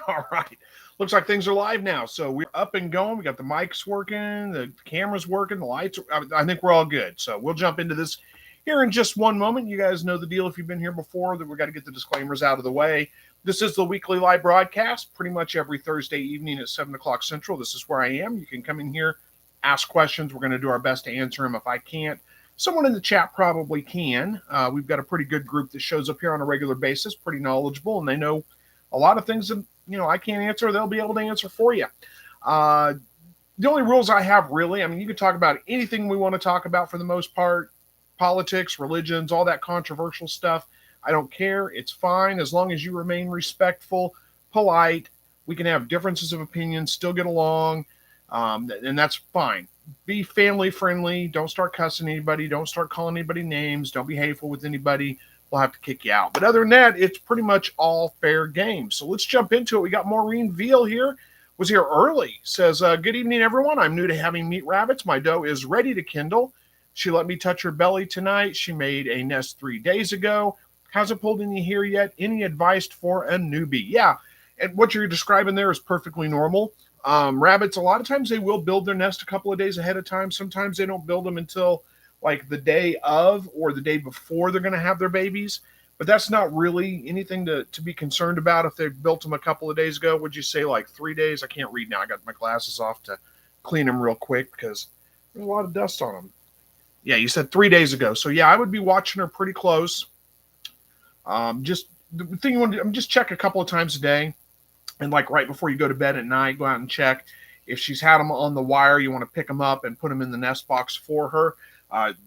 All right. Looks like things are live now. So we're up and going. We got the mics working, the cameras working, the lights. I think we're all good. So we'll jump into this here in just one moment. You guys know the deal if you've been here before that we got to get the disclaimers out of the way. This is the weekly live broadcast, pretty much every Thursday evening at 7 o'clock Central. This is where I am. You can come in here, ask questions. We're going to do our best to answer them. If I can't, someone in the chat probably can. We've got a pretty good group that shows up here on a regular basis, pretty knowledgeable, and they know a lot of things that I can't answer. They'll be able to answer for you. Uh, the only rules I have really, I mean, you can talk about anything we want to talk about for the most part, politics, religions, all that controversial stuff. I don't care. It's fine as long as you remain respectful, polite. We can have differences of opinion, still get along, and that's fine. Be family friendly. Don't start cussing anybody. Don't start calling anybody names. Don't be hateful with anybody. We'll have to kick you out. But other than that, it's pretty much all fair game. So let's jump into it. We got Maureen Veal here. Was here early. Says, good evening, everyone. I'm new to having meat rabbits. My doe is ready to kindle. She let me touch her belly tonight. She made a nest 3 days ago. Hasn't pulled any here yet. Any advice for a newbie? Yeah, and what you're describing there is perfectly normal. Rabbits, a lot of times they will build their nest a couple of days ahead of time. Sometimes they don't build them until like the day of or the day before they're going to have their babies. But that's not really anything to be concerned about if they built them a couple of days ago. Would you say like 3 days? I can't read now. I got my glasses off to clean them real quick because there's a lot of dust on them. Yeah, you said 3 days ago. So yeah, I would be watching her pretty close. Just the thing you want to do, just check a couple of times a day. And like right before you go to bed at night, go out and check. If she's had them on the wire, you want to pick them up and put them in the nest box for her.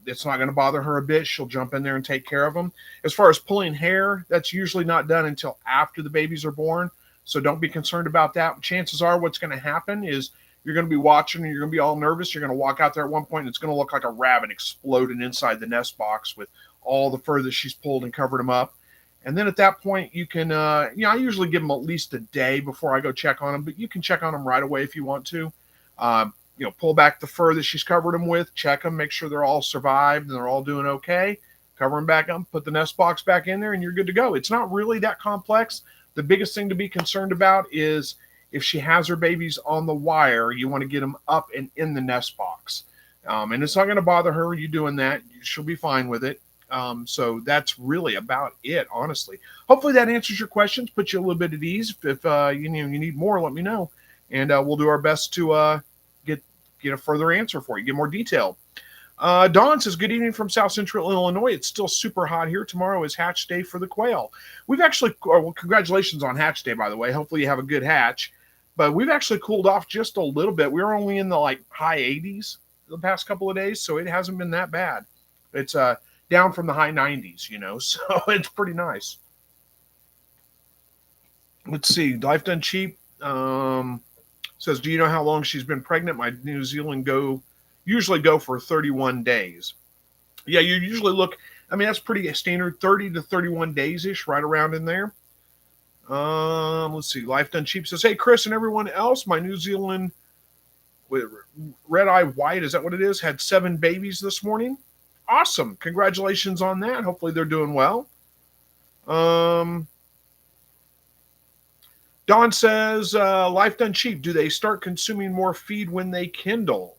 It's not going to bother her a bit. She'll jump in there and take care of them. As far as pulling hair, that's usually not done until after the babies are born. So don't be concerned about that. Chances are what's going to happen is you're going to be watching and you're going to be all nervous. You're going to walk out there at one point and it's going to look like a rabbit exploded inside the nest box with all the fur that she's pulled and covered them up. And then at that point, you can, I usually give them at least a day before I go check on them, but you can check on them right away if you want to. Pull back the fur that she's covered them with, check them, make sure they're all survived and they're all doing okay. Cover them back up, put the nest box back in there, and you're good to go. It's not really that complex. The biggest thing to be concerned about is if she has her babies on the wire, you want to get them up and in the nest box. And it's not going to bother her, you doing that. She'll be fine with it. So that's really about it, honestly. Hopefully that answers your questions, puts you a little bit at ease. If you need more, let me know, and we'll do our best to get a further answer for you, get more detail. Dawn says, good evening from South Central Illinois. It's still super hot here. Tomorrow is hatch day for the quail. We've actually, well, congratulations on hatch day, by the way. Hopefully you have a good hatch. But we've actually cooled off just a little bit. We were only in the high 80s the past couple of days, so it hasn't been that bad. It's down from the high 90s, so it's pretty nice. Let's see. Life Done Cheap says, do you know how long she's been pregnant? My New Zealand usually go for 31 days. Yeah, you usually look, that's pretty standard, 30 to 31 days-ish, right around in there. Let's see. Life Done Cheap says, hey, Chris and everyone else, my New Zealand red eye white, is that what it is? Had 7 babies this morning. Awesome. Congratulations on that. Hopefully they're doing well. Don says, Life Done Cheap, do they start consuming more feed when they kindle?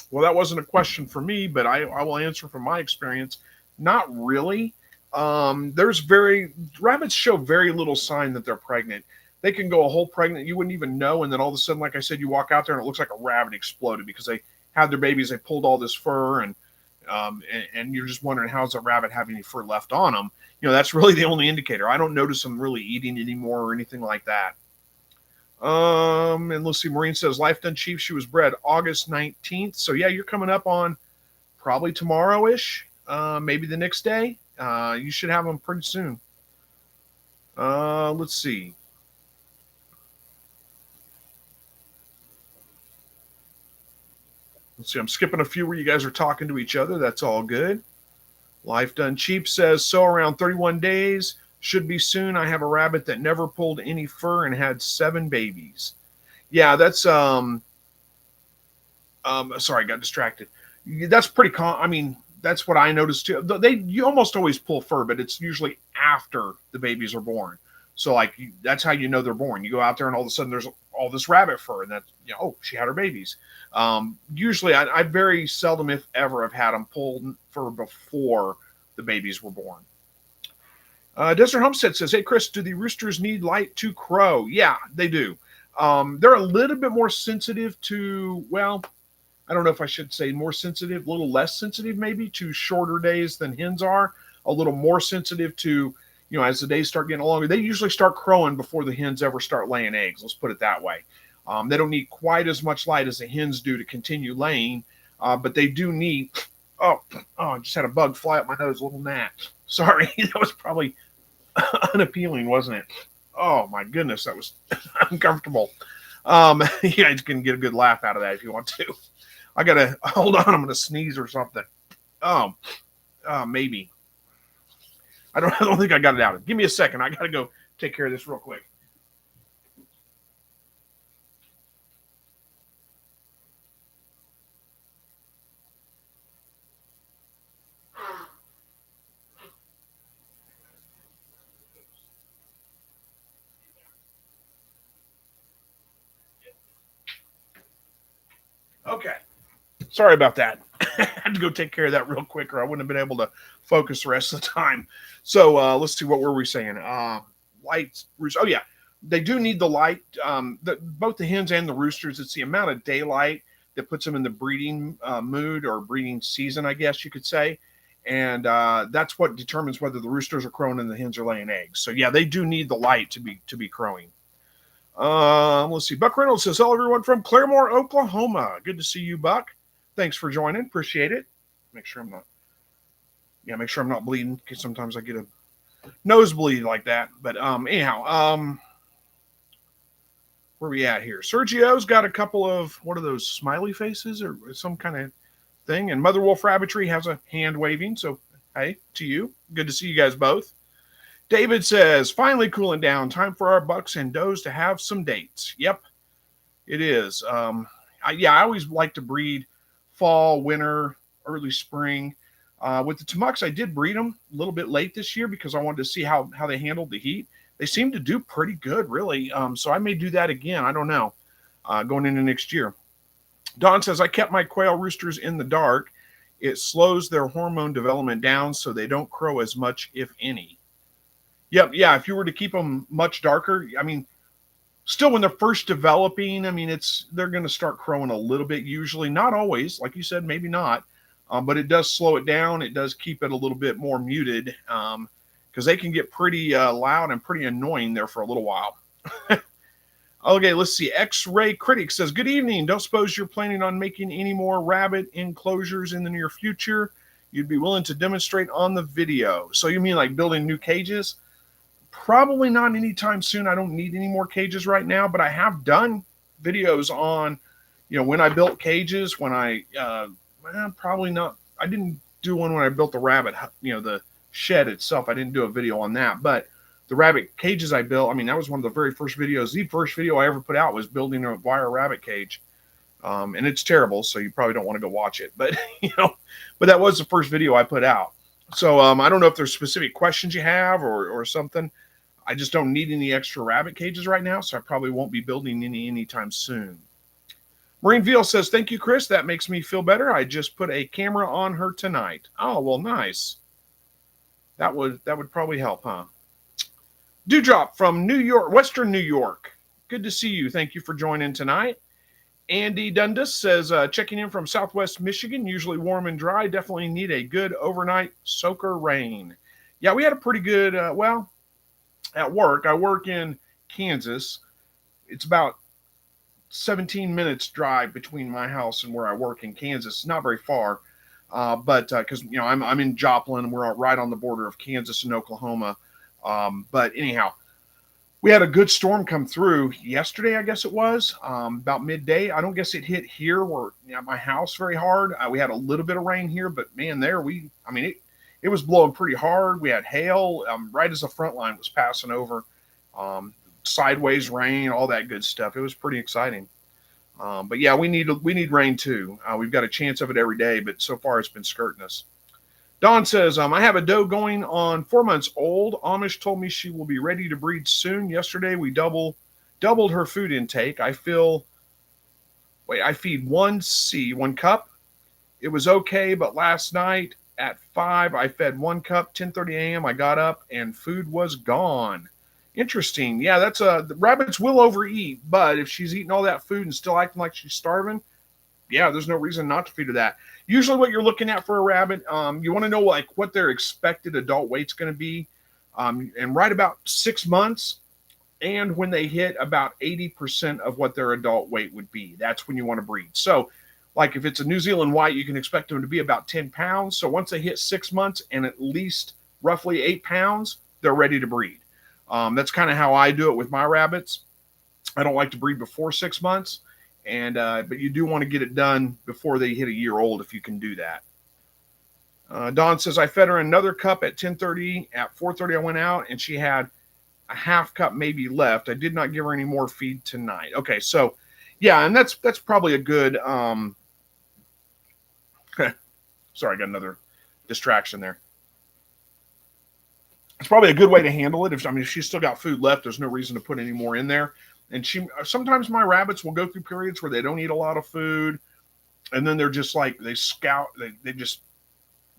Well, that wasn't a question for me, but I will answer from my experience. Not really. Rabbits show very little sign that they're pregnant. They can go a whole pregnant, you wouldn't even know, and then all of a sudden, like I said, you walk out there and it looks like a rabbit exploded because they had their babies, they pulled all this fur, and you're just wondering, how's a rabbit have any fur left on them? That's really the only indicator. I don't notice them really eating anymore or anything like that. And let's see, Maureen says, Life Done Cheap, she was bred August 19th. So yeah, you're coming up on probably tomorrow-ish, maybe the next day. You should have them pretty soon. Let's see. Let's see, I'm skipping a few where you guys are talking to each other. That's all good. Life Done Cheap says, so around 31 days, should be soon. I have a rabbit that never pulled any fur and had 7 babies. Yeah, that's, sorry, I got distracted. That's pretty that's what I noticed too. You almost always pull fur, but it's usually after the babies are born. So like that's how you know they're born. You go out there and all of a sudden there's all this rabbit fur, and that's, you know, oh, she had her babies. Usually I very seldom, if ever, have had them pulled fur before the babies were born. Desert Homestead says, "Hey Chris, do the roosters need light to crow?" Yeah, they do. They're a little bit more sensitive to, well, I don't know if I should say more sensitive, a little less sensitive maybe to shorter days than hens are, a little more sensitive to, you know, as the days start getting longer. They usually start crowing before the hens ever start laying eggs. Let's put it that way. They don't need quite as much light as the hens do to continue laying, but they do need, oh, I just had a bug fly up my nose, a little gnat. Sorry, that was probably unappealing, wasn't it? Oh my goodness, that was uncomfortable. You guys can get a good laugh out of that if you want to. I gotta hold on. I'm gonna sneeze or something. Um, maybe. I don't think I got it out. Give me a second. I gotta go take care of this real quick. Okay. Sorry about that. I had to go take care of that real quick, or I wouldn't have been able to focus the rest of the time. So let's see, what were we saying? Lights. Oh yeah, they do need the light. Both the hens and the roosters. It's the amount of daylight that puts them in the breeding mood or breeding season, I guess you could say. And that's what determines whether the roosters are crowing and the hens are laying eggs. So yeah, they do need the light to be crowing. Let's see. Buck Reynolds says, "Hello, everyone from Claremore, Oklahoma. Good to see you, Buck. Thanks for joining. Appreciate it. Make sure I'm not bleeding, because sometimes I get a nosebleed like that. But anyhow, where are we at here? Sergio's got a couple of, what are those, smiley faces or some kind of thing, and Mother Wolf Rabbitry has a hand waving. So hey, to you. Good to see you guys both. David says, "Finally cooling down. Time for our bucks and does to have some dates." Yep, it is. I always like to breed fall, winter, early spring. With the Tamucks, I did breed them a little bit late this year because I wanted to see how they handled the heat. They seem to do pretty good, really. So I may do that again. I don't know, going into next year. Don says, "I kept my quail roosters in the dark. It slows their hormone development down so they don't crow as much, if any." Yep, yeah, if you were to keep them much darker, I mean, still when they're first developing, I mean, they're going to start crowing a little bit usually. Not always, like you said, maybe not. But it does slow it down. It does keep it a little bit more muted, because they can get pretty loud and pretty annoying there for a little while. Okay, let's see. X-Ray Critic says, "Good evening. Don't suppose you're planning on making any more rabbit enclosures in the near future? You'd be willing to demonstrate on the video." So you mean like building new cages? Probably not anytime soon. I don't need any more cages right now, but I have done videos on, when I built cages, when probably not. I didn't do one when I built the rabbit, the shed itself. I didn't do a video on that, but the rabbit cages I built, I mean, that was one of the very first videos. The first video I ever put out was building a wire rabbit cage. And it's terrible, so you probably don't want to go watch it, but, but that was the first video I put out. So I don't know if there's specific questions you have or something. I just don't need any extra rabbit cages right now, so I probably won't be building any anytime soon. Marine Veal says, "Thank you, Chris. That makes me feel better. I just put a camera on her tonight." Oh, well, nice. That would probably help, huh? Dewdrop from New York, Western New York. Good to see you. Thank you for joining tonight. Andy Dundas says, "Checking in from Southwest Michigan. Usually warm and dry. Definitely need a good overnight soaker rain." Yeah, we had a pretty good, at work. I work in Kansas. It's about 17 minutes drive between my house and where I work in Kansas. Not very far, but because I'm in Joplin, and we're right on the border of Kansas and Oklahoma. But anyhow, we had a good storm come through yesterday, I guess it was, about midday. I don't guess it hit here or my house very hard. We had a little bit of rain here, but man, it was blowing pretty hard. We had hail right as the front line was passing over, sideways rain, all that good stuff. It was pretty exciting. But yeah, we need rain too. We've got a chance of it every day, but so far it's been skirting us. Dawn says, I have a doe going on 4 months old. Amish told me she will be ready to breed soon. Yesterday we doubled her food intake. I feed one cup. It was okay, but last night at 5, I fed 1 cup. 10:30 a.m. I got up and food was gone. Interesting. Yeah, the rabbits will overeat, but if she's eating all that food and still acting like she's starving, yeah, there's no reason not to feed her that. Usually, what you're looking at for a rabbit, you want to know like what their expected adult weight's going to be, and right about 6 months, and when they hit about 80% of what their adult weight would be, that's when you want to breed. So, like if it's a New Zealand white, you can expect them to be about 10 pounds. So once they hit 6 months and at least roughly 8 pounds, they're ready to breed. That's kind of how I do it with my rabbits. I don't like to breed before 6 months, and but you do want to get it done before they hit a year old if you can do that. Dawn says I fed her another cup at 10:30. At 4:30, I went out and she had a half cup maybe left. I did not give her any more feed tonight. Okay, so yeah, and that's probably a good. Sorry, I got another distraction there. It's probably a good way to handle it. If she's still got food left, there's no reason to put any more in there. And sometimes my rabbits will go through periods where they don't eat a lot of food, and then they're just like they just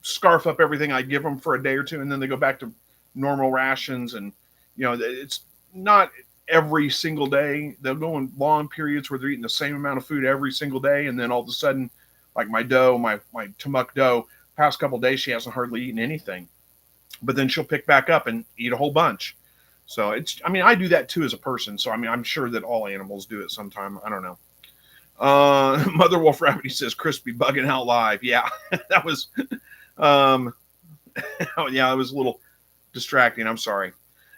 scarf up everything I give them for a day or two, and then they go back to normal rations. And it's not every single day. They'll go in long periods where they're eating the same amount of food every single day, and then all of a sudden, like my Tamuk doe, past couple of days she hasn't hardly eaten anything, but then she'll pick back up and eat a whole bunch. So I do that too as a person. So I'm sure that all animals do it sometime. I don't know. Mother Wolf Rabbit says Crispy bugging out live. Yeah, that was, yeah, it was a little distracting. I'm sorry.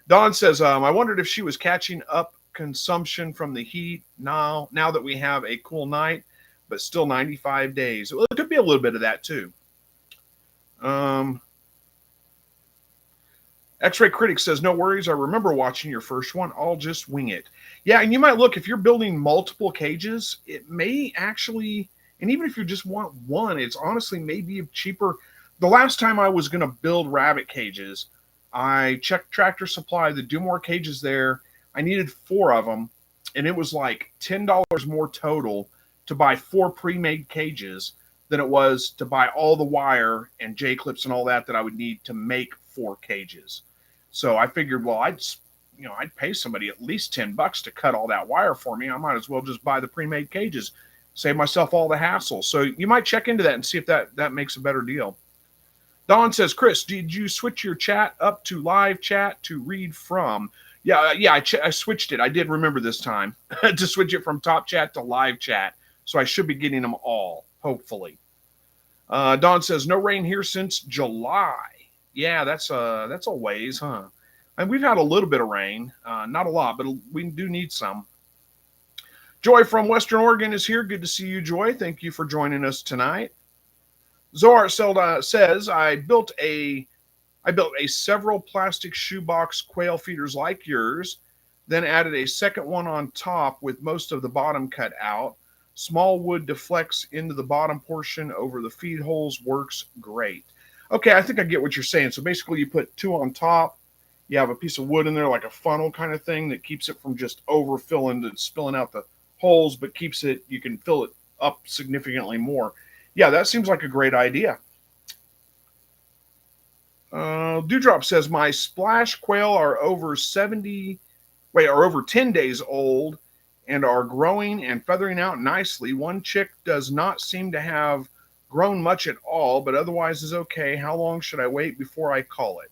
Dawn says, I wondered if she was catching up consumption from the heat now that we have a cool night, but still 95 days. Well, it could be a little bit of that too. X-Ray Critic says, no worries. I remember watching your first one. I'll just wing it. Yeah, and you might look, if you're building multiple cages, it may actually, and even if you just want one, it's honestly maybe cheaper. The last time I was going to build rabbit cages, I checked Tractor Supply to do more cages there. I needed 4 of them, and it was like $10 more total to buy 4 pre-made cages than it was to buy all the wire and J-clips and all that I would need to make 4 cages. So I figured, well, I'd pay somebody at least $10 to cut all that wire for me. I might as well just buy the pre-made cages, save myself all the hassle. So you might check into that and see if that makes a better deal. Don says, Chris, did you switch your chat up to live chat to read from? Yeah, I switched it. I did remember this time to switch it from top chat to live chat. So I should be getting them all, hopefully. Don says, no rain here since July. Yeah, that's a ways, huh? And we've had a little bit of rain, not a lot, but we do need some. Joy from Western Oregon is here. Good to see you, Joy. Thank you for joining us tonight. Zohar says, I built a several plastic shoebox quail feeders like yours, then added a second one on top with most of the bottom cut out. Small wood deflects into the bottom portion over the feed holes. Works great. Okay, I think I get what you're saying. So basically you put 2 on top. You have a piece of wood in there like a funnel kind of thing that keeps it from just overfilling and spilling out the holes, but you can fill it up significantly more. Yeah, that seems like a great idea. Dewdrop says, my splash quail are over 10 days old and are growing and feathering out nicely. One chick does not seem to have grown much at all, but otherwise is okay. How long should I wait before I call it?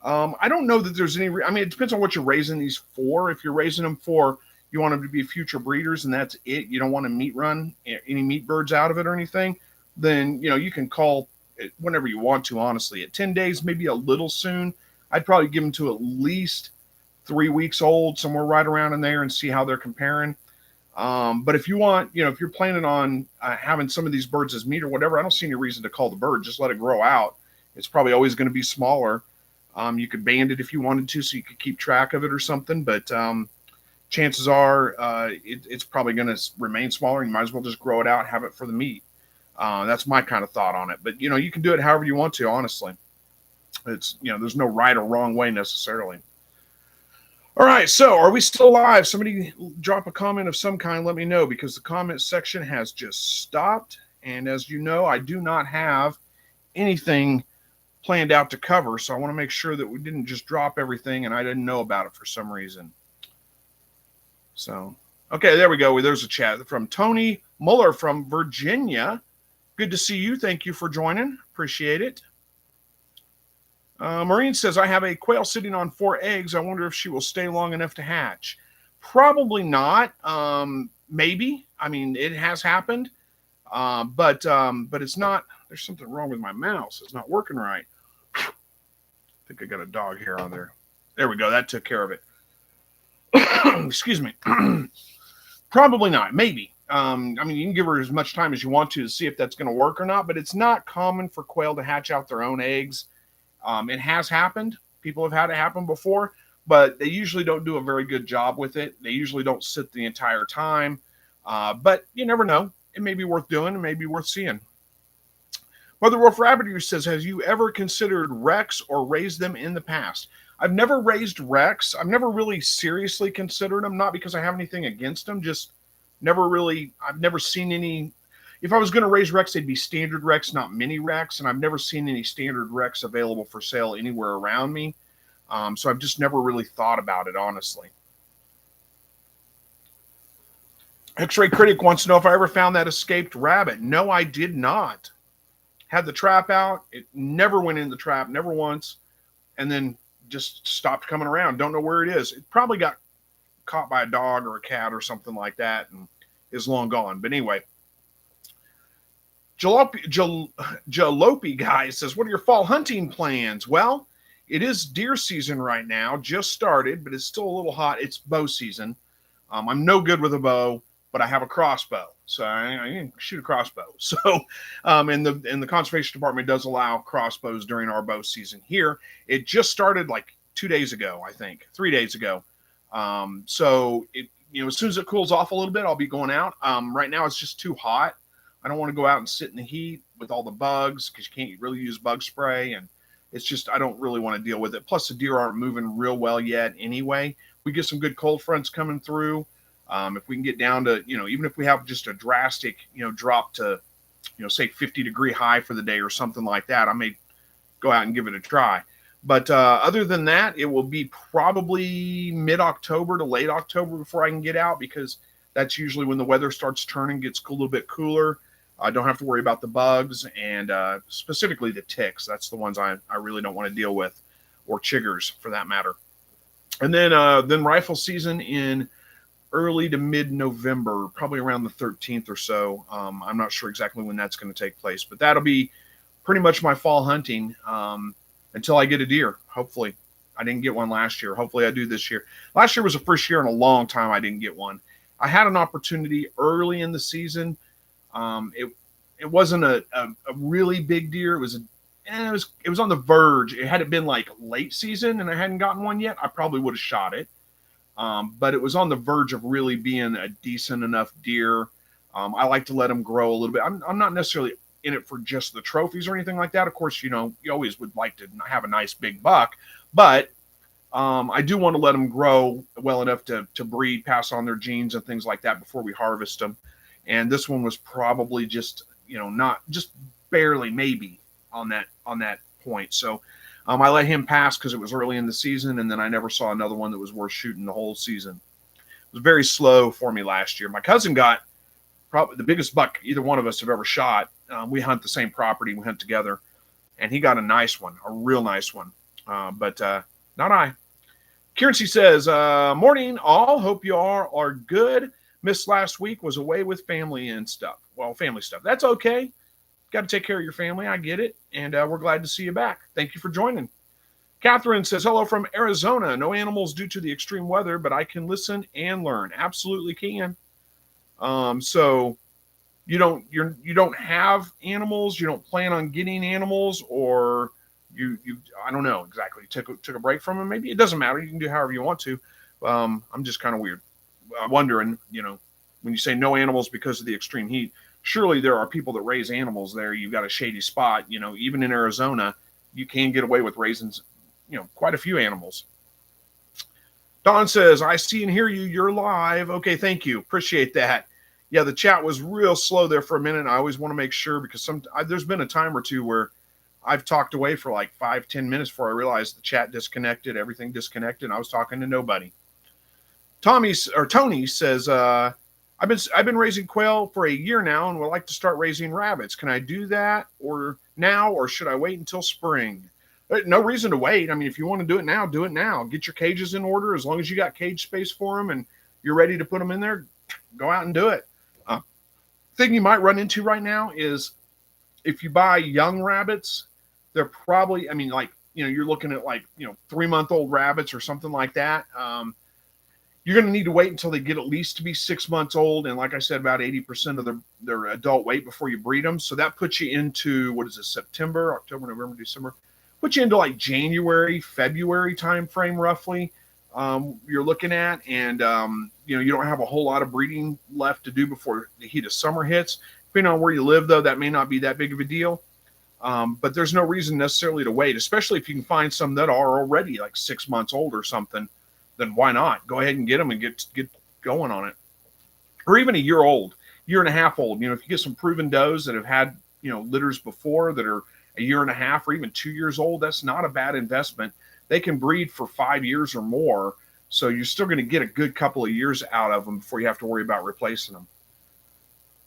I don't know that there's any, it depends on what you're raising these for. If you're raising them for, you want them to be future breeders and that's it. You don't want to meat run any meat birds out of it or anything. Then, you can call it whenever you want to, honestly. At 10 days, maybe a little soon. I'd probably give them to at least 3 weeks old, somewhere right around in there, and see how they're comparing. But if you want, if you're planning on having some of these birds as meat or whatever, I don't see any reason to call the bird. Just let it grow out. It's probably always going to be smaller. You could band it if you wanted to, so you could keep track of it or something. But chances are it's probably going to remain smaller. You might as well just grow it out, have it for the meat. That's my kind of thought on it. But, you can do it however you want to, honestly. There's no right or wrong way necessarily. All right, so are we still live? Somebody drop a comment of some kind. Let me know, because the comment section has just stopped. And as you know, I do not have anything planned out to cover. So I want to make sure that we didn't just drop everything and I didn't know about it for some reason. So, okay, there we go. There's a chat from Tony Muller from Virginia. Good to see you. Thank you for joining. Appreciate it. Maureen says, I have a quail sitting on 4 eggs. I wonder if she will stay long enough to hatch. Probably not. Maybe. I mean, it has happened. But it's not. There's something wrong with my mouse. It's not working right. I think I got a dog hair on there. There we go. That took care of it. Excuse me. Probably not. Maybe. I mean, you can give her as much time as you want to see if that's going to work or not, but it's not common for quail to hatch out their own eggs. It has happened. People have had it happen before, but they usually don't do a very good job with it. They usually don't sit the entire time. But you never know. It may be worth doing. It may be worth seeing. Mother Wolf Rabbit says, has you ever considered Rex or raised them in the past? I've never raised Rex. I've never really seriously considered them, not because I have anything against them, just I've never seen any. If I was going to raise Rex, they'd be standard Rex, not mini Rex. And I've never seen any standard Rex available for sale anywhere around me. So I've just never really thought about it, honestly. X-Ray Critic wants to know if I ever found that escaped rabbit. No, I did not. Had the trap out. It never went in the trap, never once. And then just stopped coming around. Don't know where it is. It probably got caught by a dog or a cat or something like that and is long gone. But anyway. Jalopy guy says, what are your fall hunting plans? Well, it is deer season right now, just started, but it's still a little hot. It's bow season. I'm no good with a bow, but I have a crossbow, so I can shoot a crossbow. So, and the conservation department does allow crossbows during our bow season here. It just started like 2 days ago, I think, 3 days ago. So as soon as it cools off a little bit, I'll be going out. Right now it's just too hot. I don't want to go out and sit in the heat with all the bugs because you can't really use bug spray. And it's just, I don't really want to deal with it. Plus the deer aren't moving real well yet anyway. We get some good cold fronts coming through. If we can get down to, even if we have just a drastic, drop to, say 50-degree high for the day or something like that, I may go out and give it a try. But other than that, it will be probably mid-October to late October before I can get out, because that's usually when the weather starts turning, gets a little bit cooler. I don't have to worry about the bugs and specifically the ticks. That's the ones I really don't want to deal with, or chiggers for that matter. And then rifle season in early to mid-November, probably around the 13th or so. I'm not sure exactly when that's going to take place, but that'll be pretty much my fall hunting until I get a deer, hopefully. I didn't get one last year. Hopefully I do this year. Last year was the first year in a long time I didn't get one. I had an opportunity early in the season. It wasn't a really big deer. It was on the verge. It had been like late season and I hadn't gotten one yet, I probably would have shot it. But it was on the verge of really being a decent enough deer. I like to let them grow a little bit. I'm not necessarily in it for just the trophies or anything like that. Of course, you always would like to have a nice big buck, but I do want to let them grow well enough to breed, pass on their genes and things like that before we harvest them. And this one was probably just, not just barely maybe on that point. So I let him pass because it was early in the season, and then I never saw another one that was worth shooting the whole season. It was very slow for me last year. My cousin got probably the biggest buck either one of us have ever shot. We hunt the same property. We hunt together, and he got a nice one, a real nice one. But not I. Currency says, morning all. Hope you all are good. Missed last week, was away with family and stuff. Well, family stuff. That's okay. Got to take care of your family. I get it. And we're glad to see you back. Thank you for joining. Catherine says, hello from Arizona. No animals due to the extreme weather, but I can listen and learn. Absolutely can. So you don't have animals. You don't plan on getting animals, or you I don't know exactly. Took a break from them. Maybe it doesn't matter. You can do however you want to. I'm just kind of weird. I'm wondering, when you say no animals because of the extreme heat, surely there are people that raise animals there. You've got a shady spot, even in Arizona, you can get away with raising, quite a few animals. Don says, I see and hear you. You're live. Okay, thank you. Appreciate that. Yeah, the chat was real slow there for a minute. I always want to make sure because there's been a time or two where I've talked away for like 5-10 minutes before I realized the chat disconnected, everything disconnected, and I was talking to nobody. Tony says, I've been raising quail for a year now and would like to start raising rabbits. Can I do that or should I wait until spring? No reason to wait. I mean, if you want to do it now, do it now. Get your cages in order. As long as you got cage space for them and you're ready to put them in there, go out and do it. Thing you might run into right now is if you buy young rabbits, they're probably, you're looking at 3-month-old rabbits or something like that. You're going to need to wait until they get at least to be 6 months old. And like I said, about 80% of their adult weight before you breed them. So that puts you into, September, October, November, December. Put you into like January, February time frame roughly. You're looking at, and you don't have a whole lot of breeding left to do before the heat of summer hits. Depending on where you live, though, that may not be that big of a deal. But there's no reason necessarily to wait, especially if you can find some that are already like 6 months old or something. Then why not go ahead and get them and get going on it, or even a year old, year and a half old. If you get some proven does that have had litters before that are a year and a half or even 2 years old, that's not a bad investment. They can breed for 5 years or more, so you're still going to get a good couple of years out of them before you have to worry about replacing them.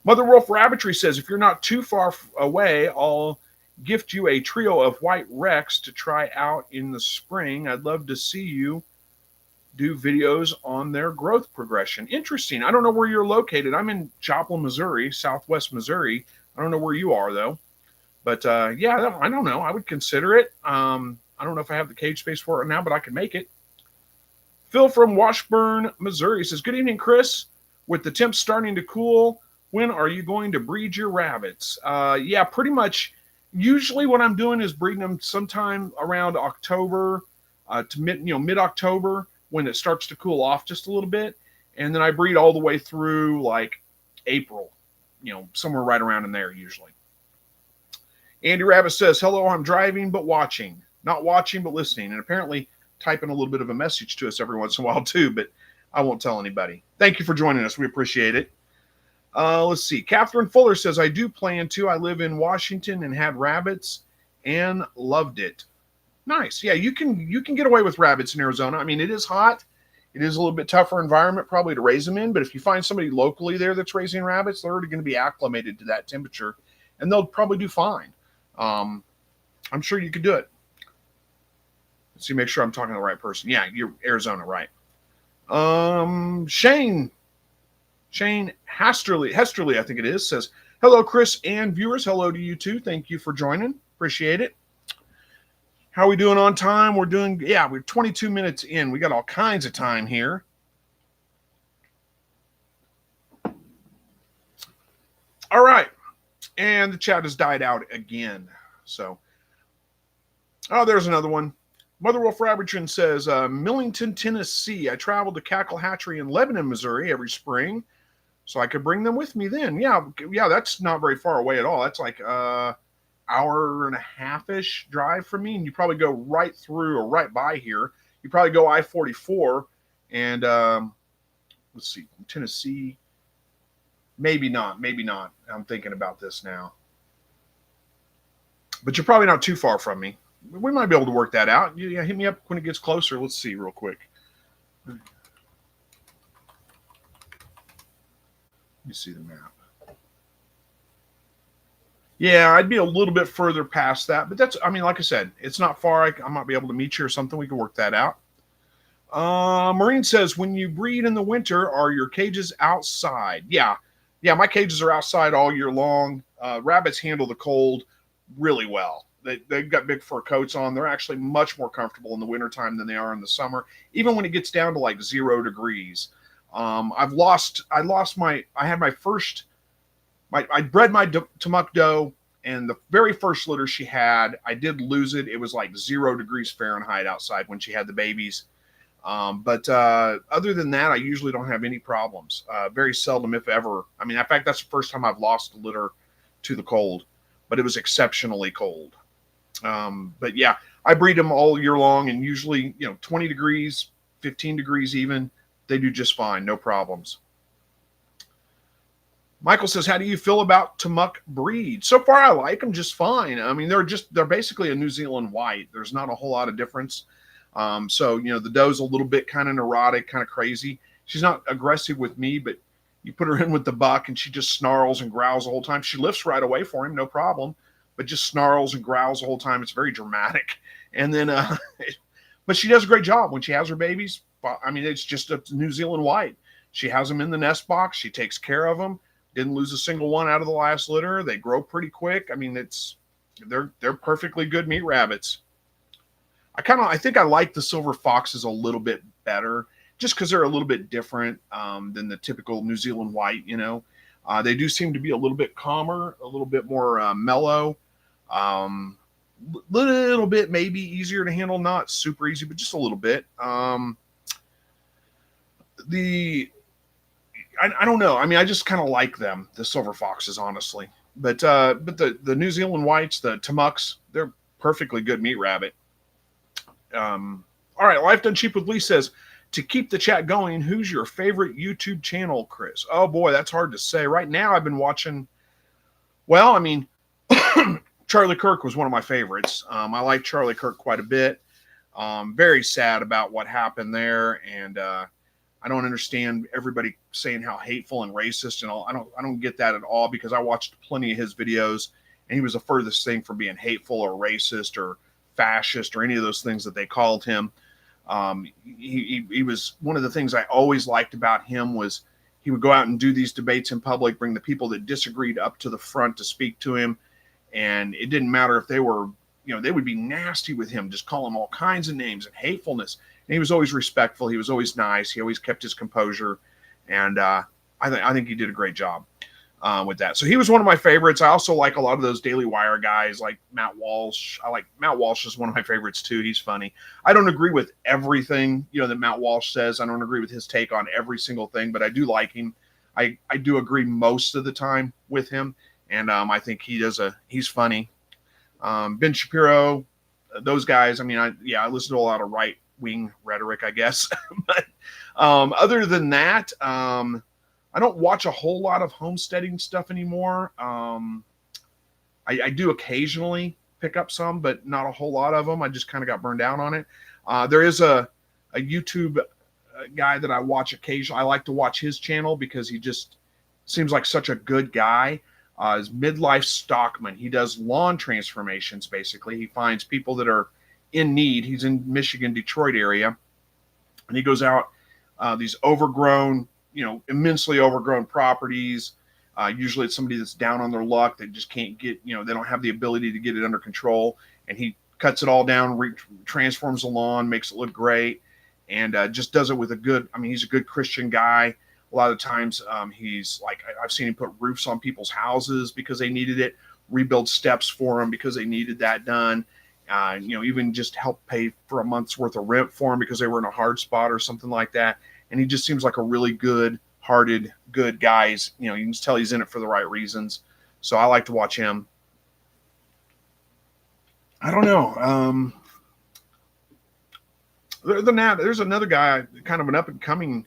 Mother Wolf Rabbitry says, if you're not too far away, I'll gift you a trio of white Rex to try out in the spring. I'd love to see you do videos on their growth progression. Interesting. I don't know where you're located. I'm in Joplin, Missouri, southwest Missouri. I don't know where you are, though. But yeah, I don't know. I would consider it. I don't know if I have the cage space for it now, but I can make it. Phil from Washburn, Missouri says, good evening, Chris. With the temps starting to cool, when are you going to breed your rabbits? Yeah, pretty much. Usually what I'm doing is breeding them sometime around October to mid-October when it starts to cool off just a little bit. And then I breed all the way through like April, somewhere right around in there usually. Andy Rabbit says, hello, I'm driving but watching. Not watching but listening. And apparently typing a little bit of a message to us every once in a while too, but I won't tell anybody. Thank you for joining us. We appreciate it. Let's see. Catherine Fuller says, I do plan to. I live in Washington and had rabbits and loved it. Nice. Yeah, you can get away with rabbits in Arizona. I mean, it is hot. It is a little bit tougher environment probably to raise them in, but if you find somebody locally there that's raising rabbits, they're already going to be acclimated to that temperature, and they'll probably do fine. I'm sure you could do it. Let's see, make sure I'm talking to the right person. Yeah, you're Arizona, right? Shane Hesterly, I think it is, says, hello, Chris and viewers. Hello to you too. Thank you for joining. Appreciate it. How are we doing on time? We're 22 minutes in. We got all kinds of time here. All right. And the chat has died out again. So, there's another one. Mother Wolf Rabbitron says, Millington, Tennessee. I traveled to Cackle Hatchery in Lebanon, Missouri every spring, so I could bring them with me then. Yeah, that's not very far away at all. That's like hour and a half-ish drive from me, and you probably go right through or right by here. You probably go I-44, and let's see, Tennessee. Maybe not. I'm thinking about this now. But you're probably not too far from me. We might be able to work that out. Yeah, hit me up when it gets closer. Let's see real quick. Let me see the map. Yeah, I'd be a little bit further past that, but that's, like I said, it's not far. I might be able to meet you or something. We can work that out. Maureen says, when you breed in the winter, are your cages outside? Yeah, my cages are outside all year long. Rabbits handle the cold really well. They've got big fur coats on. They're actually much more comfortable in the wintertime than they are in the summer, even when it gets down to like 0 degrees. I had my first, I bred my Tamuk doe, and the very first litter she had, I did lose it. It was like 0 degrees Fahrenheit outside when she had the babies. But other than that, I usually don't have any problems. Very seldom, if ever. I mean, in fact, that's the first time I've lost a litter to the cold, but it was exceptionally cold. But yeah, I breed them all year long, and usually, 20 degrees, 15 degrees even, they do just fine, no problems. Michael says, "How do you feel about Timuck breed?" So far, I like them just fine. I mean, they're basically a New Zealand white. There's not a whole lot of difference. So the doe's a little bit kind of neurotic, kind of crazy. She's not aggressive with me, but you put her in with the buck, and she just snarls and growls the whole time. She lifts right away for him, no problem, but just snarls and growls the whole time. It's very dramatic. And then, but she does a great job when she has her babies. I mean, it's just a New Zealand white. She has them in the nest box. She takes care of them. Didn't lose a single one out of the last litter. They grow pretty quick. I mean, they're perfectly good meat rabbits. I think I like the silver foxes a little bit better, just because they're a little bit different than the typical New Zealand white. They do seem to be a little bit calmer, a little bit more mellow, little bit maybe easier to handle. Not super easy, but just a little bit. I don't know. I mean, I just kind of like them, the silver foxes, honestly. But the New Zealand whites, the Timucks, they're perfectly good meat rabbit. All right, Life Done Cheap with Lee says, to keep the chat going, who's your favorite YouTube channel, Chris? Oh boy, that's hard to say. Right now, I've been watching. Well, I mean, Charlie Kirk was one of my favorites. I like Charlie Kirk quite a bit. Very sad about what happened there, and I don't understand everybody saying how hateful and racist and all. I don't get that at all, because I watched plenty of his videos, and he was the furthest thing from being hateful or racist or fascist or any of those things that they called him. He was one of the things I always liked about him was he would go out and do these debates in public, bring the people that disagreed up to the front to speak to him. And it didn't matter if they were, they would be nasty with him, just call him all kinds of names and hatefulness. And he was always respectful. He was always nice. He always kept his composure. And I think he did a great job with that. So he was one of my favorites. I also like a lot of those Daily Wire guys like Matt Walsh. Matt Walsh is one of my favorites too. He's funny. I don't agree with everything, that Matt Walsh says. I don't agree with his take on every single thing, but I do like him. I do agree most of the time with him. And I think he's funny. Ben Shapiro, those guys. I mean, I listen to a lot of right-wing rhetoric, I guess. But other than that, I don't watch a whole lot of homesteading stuff anymore. I do occasionally pick up some, but not a whole lot of them. I just kind of got burned out on it. There is a YouTube guy that I watch occasionally. I like to watch his channel because he just seems like such a good guy. Is Midlife Stockman. He does lawn transformations, basically. He finds people that are in need. He's in Michigan, Detroit area. And he goes out these overgrown, immensely overgrown properties. Usually it's somebody that's down on their luck. They just can't get, they don't have the ability to get it under control. And he cuts it all down, transforms the lawn, makes it look great, and just does it with he's a good Christian guy. A lot of times he's like, I've seen him put roofs on people's houses because they needed it, rebuild steps for them because they needed that done. Even just help pay for a month's worth of rent for them because they were in a hard spot or something like that. And he just seems like a really good-hearted, good guy. You can just tell he's in it for the right reasons. So I like to watch him. I don't know. There's another guy, kind of an up-and-coming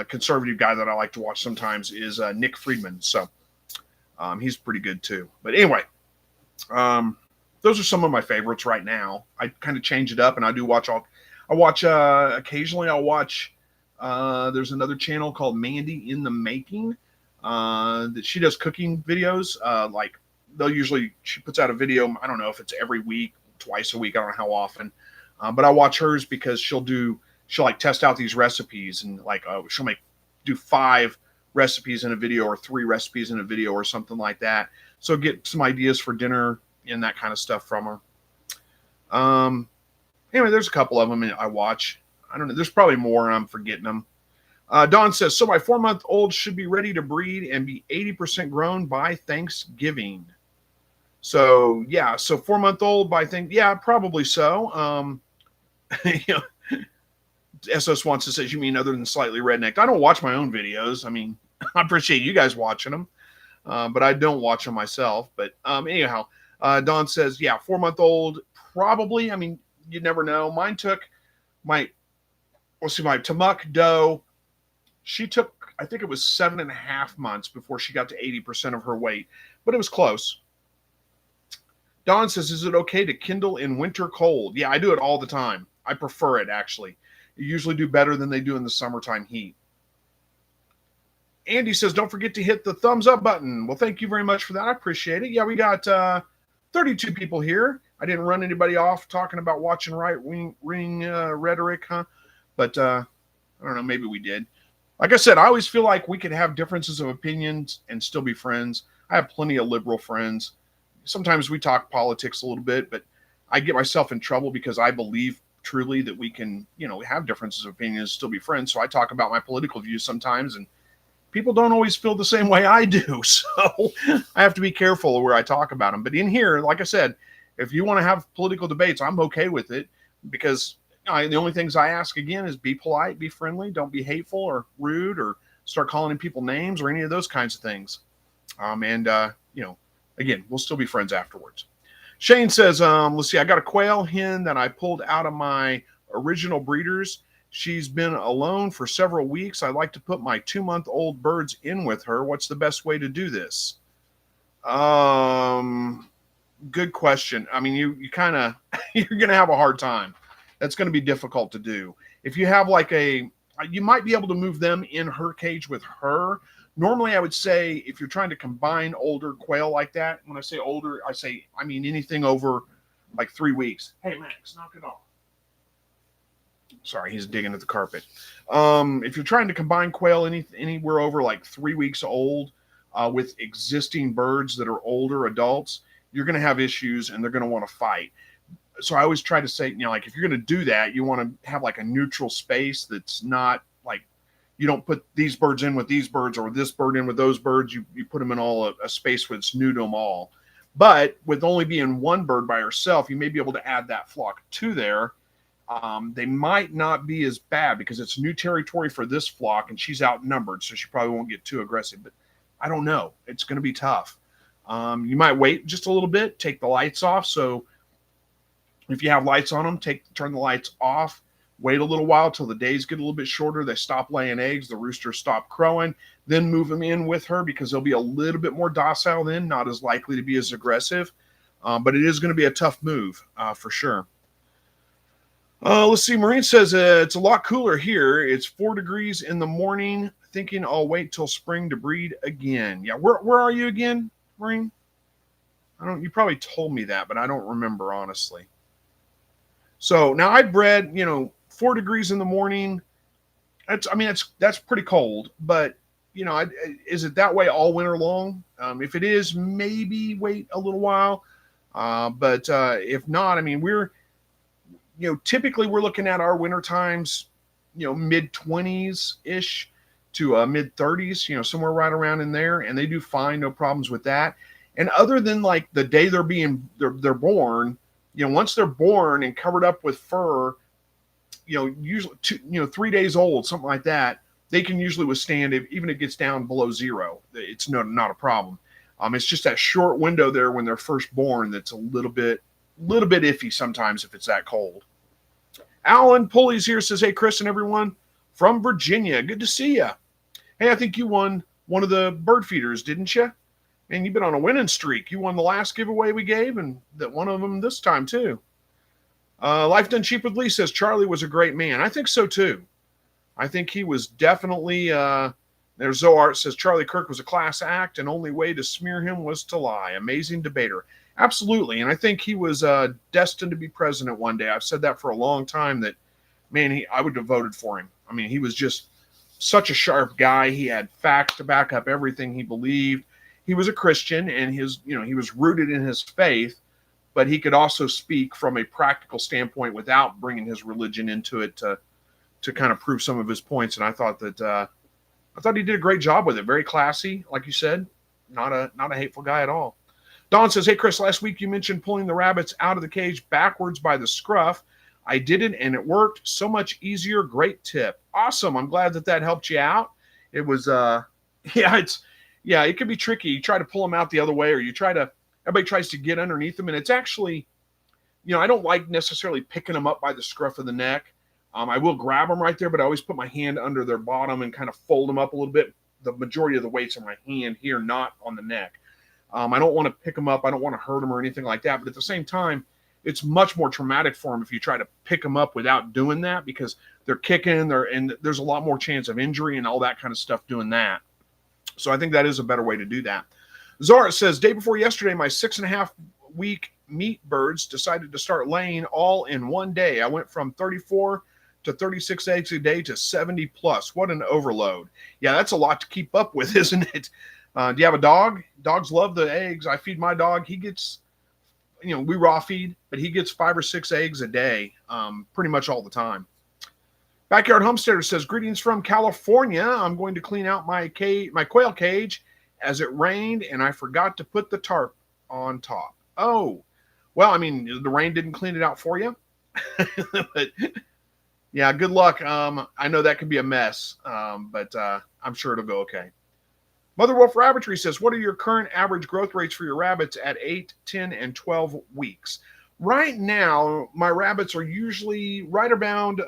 conservative guy that I like to watch sometimes is Nick Friedman. So he's pretty good too. But anyway, those are some of my favorites right now. I kind of change it up, and I do watch occasionally I'll watch there's another channel called Mandy in the Making that she does cooking videos. She puts out a video. I don't know if it's every week, twice a week. I don't know how often, but I watch hers because she'll test out these recipes, and she'll do 5 recipes in a video or 3 recipes in a video or something like that. So get some ideas for dinner and that kind of stuff from her. Anyway, there's a couple of them I watch. I don't know. There's probably more and I'm forgetting them. Don says, so my 4-month-old should be ready to breed and be 80% grown by Thanksgiving. So 4-month-old by probably so. SS wants to says, you mean other than slightly rednecked? I don't watch my own videos. I mean, I appreciate you guys watching them, but I don't watch them myself. But anyhow, Don says, yeah, 4-month-old, probably. I mean, you never know. Mine took my Tamuk doe. She took, I think it was 7.5 months before she got to 80% of her weight, but it was close. Don says, is it okay to kindle in winter cold? Yeah, I do it all the time. I prefer it, actually. You usually do better than they do in the summertime heat. Andy says, don't forget to hit the thumbs up button. Well, thank you very much for that. I appreciate it. Yeah, we got 32 people here. I didn't run anybody off talking about watching right-wing rhetoric, huh? But I don't know, maybe we did. Like I said, I always feel like we could have differences of opinions and still be friends. I have plenty of liberal friends. Sometimes we talk politics a little bit, but I get myself in trouble because I believe truly that we can, have differences of opinions and still be friends. So I talk about my political views sometimes, and people don't always feel the same way I do. So I have to be careful of where I talk about them. But in here, like I said, if you want to have political debates, I'm okay with it, because the only things I ask again is be polite, be friendly, don't be hateful or rude or start calling people names or any of those kinds of things. Again, we'll still be friends afterwards. Shane says, let's see, I got a quail hen that I pulled out of my original breeders. She's been alone for several weeks. I like to put my 2-month-old birds in with her. What's the best way to do this? Good question. I mean, you kind of, you're going to have a hard time. That's going to be difficult to do. If you have you might be able to move them in her cage with her. Normally, I would say if you're trying to combine older quail like that, when I say older, I mean anything over like 3 weeks. Hey, Max, knock it off. Sorry, he's digging at the carpet. If you're trying to combine quail anywhere over like 3 weeks old with existing birds that are older adults, you're going to have issues and they're going to want to fight. So I always try to say, like if you're going to do that, you want to have like a neutral space that's not like, you don't put these birds in with these birds or this bird in with those birds. You put them in all a space where it's new to them all. But with only being one bird by herself, you may be able to add that flock to there. They might not be as bad because it's new territory for this flock and she's outnumbered, so she probably won't get too aggressive. But I don't know. It's going to be tough. You might wait just a little bit, take the lights off. So if you have lights on them, turn the lights off. Wait a little while till the days get a little bit shorter. They stop laying eggs. The roosters stop crowing. Then move them in with her because they'll be a little bit more docile then, not as likely to be as aggressive. But it is going to be a tough move for sure. Let's see. Maureen says it's a lot cooler here. It's 4 degrees in the morning. Thinking I'll wait till spring to breed again. Yeah, where are you again, Maureen? You probably told me that, but I don't remember honestly. So now I bred, 4 degrees in the morning. That's pretty cold, but is it that way all winter long? If it is, maybe wait a little while. But if not, we're, typically we're looking at our winter times, mid 20s ish to mid 30s, somewhere right around in there. And they do fine. No problems with that. And other than like the day they're born, once they're born and covered up with fur, usually 3 days old, something like that, they can usually withstand it, even if it gets down below 0. It's not a problem. It's just that short window there when they're first born that's a little bit iffy sometimes if it's that cold. Alan Pulley's here, says, hey, Chris and everyone from Virginia. Good to see you. Hey, I think you won one of the bird feeders, didn't you? And you've been on a winning streak. You won the last giveaway we gave and that one of them this time too. Life Done Cheap with Lee says Charlie was a great man. I think so too. I think he was definitely, there's Zoart says Charlie Kirk was a class act and only way to smear him was to lie. Amazing debater. Absolutely. And I think he was destined to be president one day. I've said that for a long time that, man, I would have voted for him. He was just such a sharp guy. He had facts to back up everything he believed. He was a Christian and he was rooted in his faith, but he could also speak from a practical standpoint without bringing his religion into it to kind of prove some of his points. And I thought he did a great job with it. Very classy, like you said, not a hateful guy at all. Don says, hey, Chris, last week you mentioned pulling the rabbits out of the cage backwards by the scruff. I did it and it worked so much easier. Great tip. Awesome. I'm glad that helped you out. It was, yeah, it can be tricky. You try to pull them out the other way, or everybody tries to get underneath them. And it's actually, I don't like necessarily picking them up by the scruff of the neck. I will grab them right there, but I always put my hand under their bottom and kind of fold them up a little bit. The majority of the weight's on my hand here, not on the neck. I don't want to pick them up. I don't want to hurt them or anything like that. But at the same time, it's much more traumatic for them if you try to pick them up without doing that, because they're kicking, and there's a lot more chance of injury and all that kind of stuff doing that. So I think that is a better way to do that. Zara says, day before yesterday, my 6.5-week meat birds decided to start laying all in one day. I went from 34 to 36 eggs a day to 70 plus. What an overload. Yeah, that's a lot to keep up with, isn't it? Do you have a dog? Dogs love the eggs. I feed my dog. He gets, we raw feed, but he gets 5 or 6 eggs a day, pretty much all the time. Backyard Homesteader says, greetings from California. I'm going to clean out my quail cage as it rained, and I forgot to put the tarp on top. Oh, well, the rain didn't clean it out for you. But yeah, good luck. I know that can be a mess, but I'm sure it'll go okay. Mother Wolf Rabbitry says, what are your current average growth rates for your rabbits at 8, 10, and 12 weeks? Right now, my rabbits are usually right around,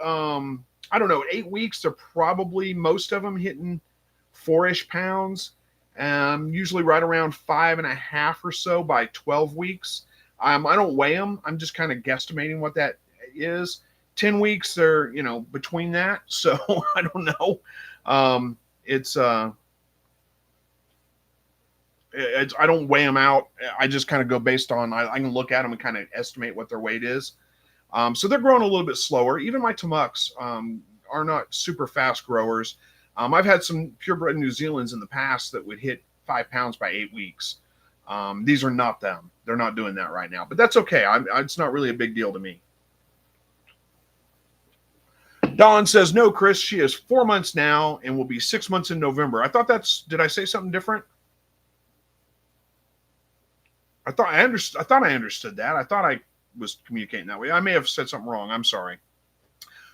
8 weeks. They're probably, most of them, hitting 4-ish pounds. Usually right around 5.5 or so by 12 weeks. I don't weigh them. I'm just kind of guesstimating what that is. 10 weeks, they're, between that. So I don't know. I don't weigh them out. I just kind of go based on, I can look at them and kind of estimate what their weight is. So they're growing a little bit slower. Even my Tamuks are not super fast growers. I've had some purebred New Zealands in the past that would hit 5 pounds by 8 weeks. These are not them. They're not doing that right now, but that's okay. It's not really a big deal to me. Dawn says, no, Chris, she is 4 months now and will be 6 months in November. Did I say something different? I thought I understood that. I thought I was communicating that way. I may have said something wrong. I'm sorry.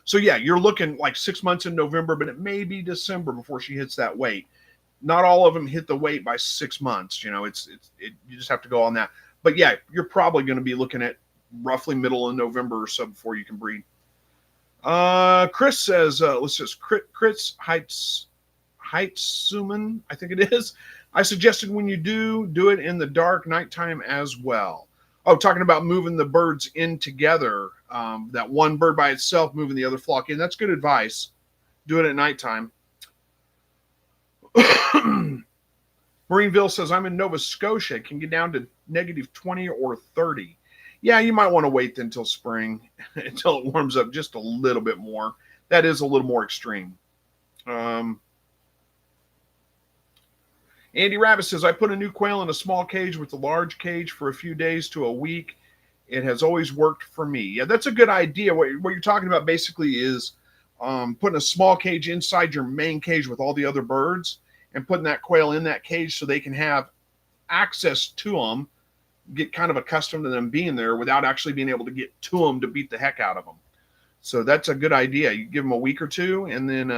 So yeah, you're looking like 6 months in November, but it may be December before she hits that weight. Not all of them hit the weight by 6 months. You just have to go on that. But yeah, you're probably going to be looking at roughly middle of November or so before you can breed. Chris says, Chris Heitsuman, I think it is. I suggested when you do it in the dark nighttime as well. Oh, talking about moving the birds in together. That one bird by itself moving the other flock in. That's good advice. Do it at nighttime. Marineville says, I'm in Nova Scotia. It can get down to -20 or 30. Yeah, you might want to wait until spring, until it warms up just a little bit more. That is a little more extreme. Andy Rabbit says, I put a new quail in a small cage with a large cage for a few days to a week. It has always worked for me. Yeah, that's a good idea. What you're talking about basically is putting a small cage inside your main cage with all the other birds and putting that quail in that cage so they can have access to them, get kind of accustomed to them being there without actually being able to get to them to beat the heck out of them. So that's a good idea. You give them a week or two and then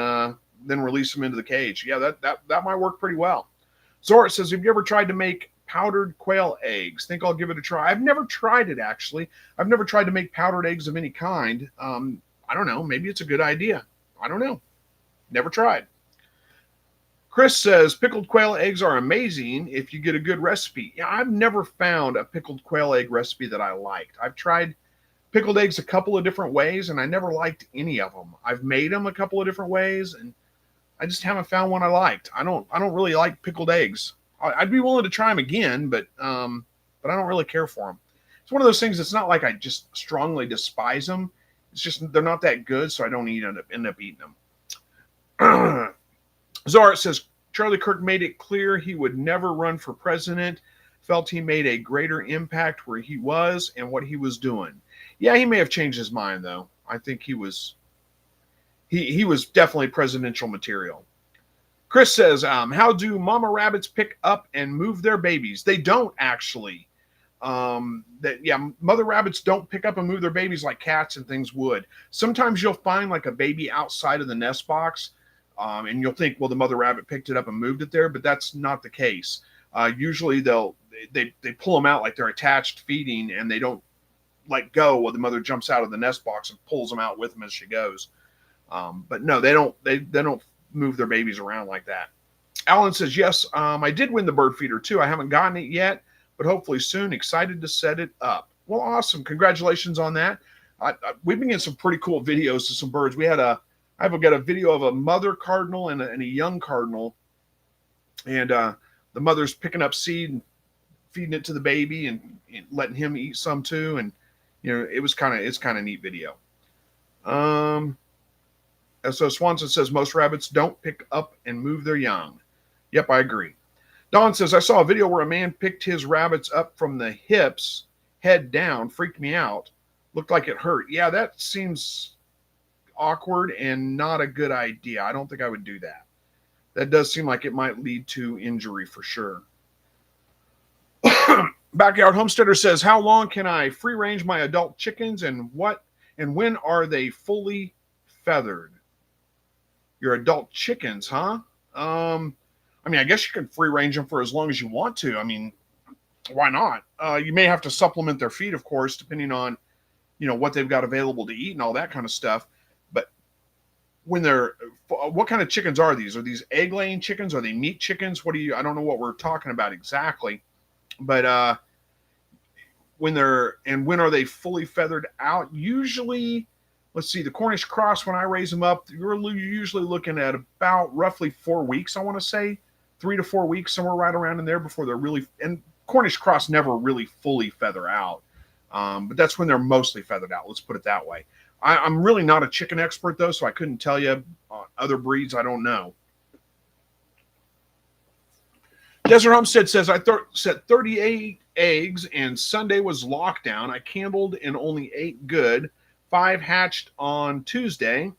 release them into the cage. Yeah, that might work pretty well. Zora says, have you ever tried to make powdered quail eggs? Think I'll give it a try. I've never tried it, actually. I've never tried to make powdered eggs of any kind. I don't know. Maybe it's a good idea. I don't know. Never tried. Chris says, pickled quail eggs are amazing if you get a good recipe. Yeah, I've never found a pickled quail egg recipe that I liked. I've tried pickled eggs a couple of different ways, and I never liked any of them. I've made them a couple of different ways, and I just haven't found one I liked. I don't really like pickled eggs. I'd be willing to try them again, but I don't really care for them. It's one of those things. It's not like I just strongly despise them. It's just they're not that good, so I don't end up eating them. Zara says, Charlie Kirk made it clear he would never run for president. Felt he made a greater impact where he was and what he was doing. Yeah, he may have changed his mind, though. I think he was definitely presidential material. Chris says, how do mama rabbits pick up and move their babies? They don't, actually. That, yeah, mother rabbits don't pick up and move their babies like cats and things would. Sometimes you'll find like a baby outside of the nest box, and you'll think, well, the mother rabbit picked it up and moved it there, but that's not the case. Usually they pull them out like they're attached feeding, and they don't let go while the mother jumps out of the nest box and pulls them out with them as she goes. But no, they don't move their babies around like that. Alan says, yes, I did win the bird feeder too. I haven't gotten it yet, but hopefully soon. Excited to set it up. Well, awesome. Congratulations on that. We've been getting some pretty cool videos of some birds. I've got a video of a mother cardinal and a young cardinal, and the mother's picking up seed and feeding it to the baby and letting him eat some too. And it's kind of neat video. So Swanson says most rabbits don't pick up and move their young. Yep, I agree. Don says, I saw a video where a man picked his rabbits up from the hips, head down, freaked me out. Looked like it hurt. Yeah, that seems awkward and not a good idea. I don't think I would do that. That does seem like it might lead to injury for sure. Backyard Homesteader says, how long can I free range my adult chickens and when are they fully feathered? Your adult chickens, huh? I guess you can free range them for as long as you want to. I mean, why not? You may have to supplement their feed, of course, depending on, what they've got available to eat and all that kind of stuff. But what kind of chickens are these? Are these egg laying chickens? Are they meat chickens? I don't know what we're talking about exactly. But when are they fully feathered out? Usually, let's see, the Cornish cross, when I raise them up, you're usually looking at about roughly 4 weeks, I want to say. 3 to 4 weeks, somewhere right around in there before they're really, and Cornish cross never really fully feather out. But that's when they're mostly feathered out. Let's put it that way. I'm really not a chicken expert though, so I couldn't tell you other breeds. I don't know. Desert Homestead says, I set 38 eggs and Sunday was lockdown. I candled and only ate good. 5 hatched on Tuesday.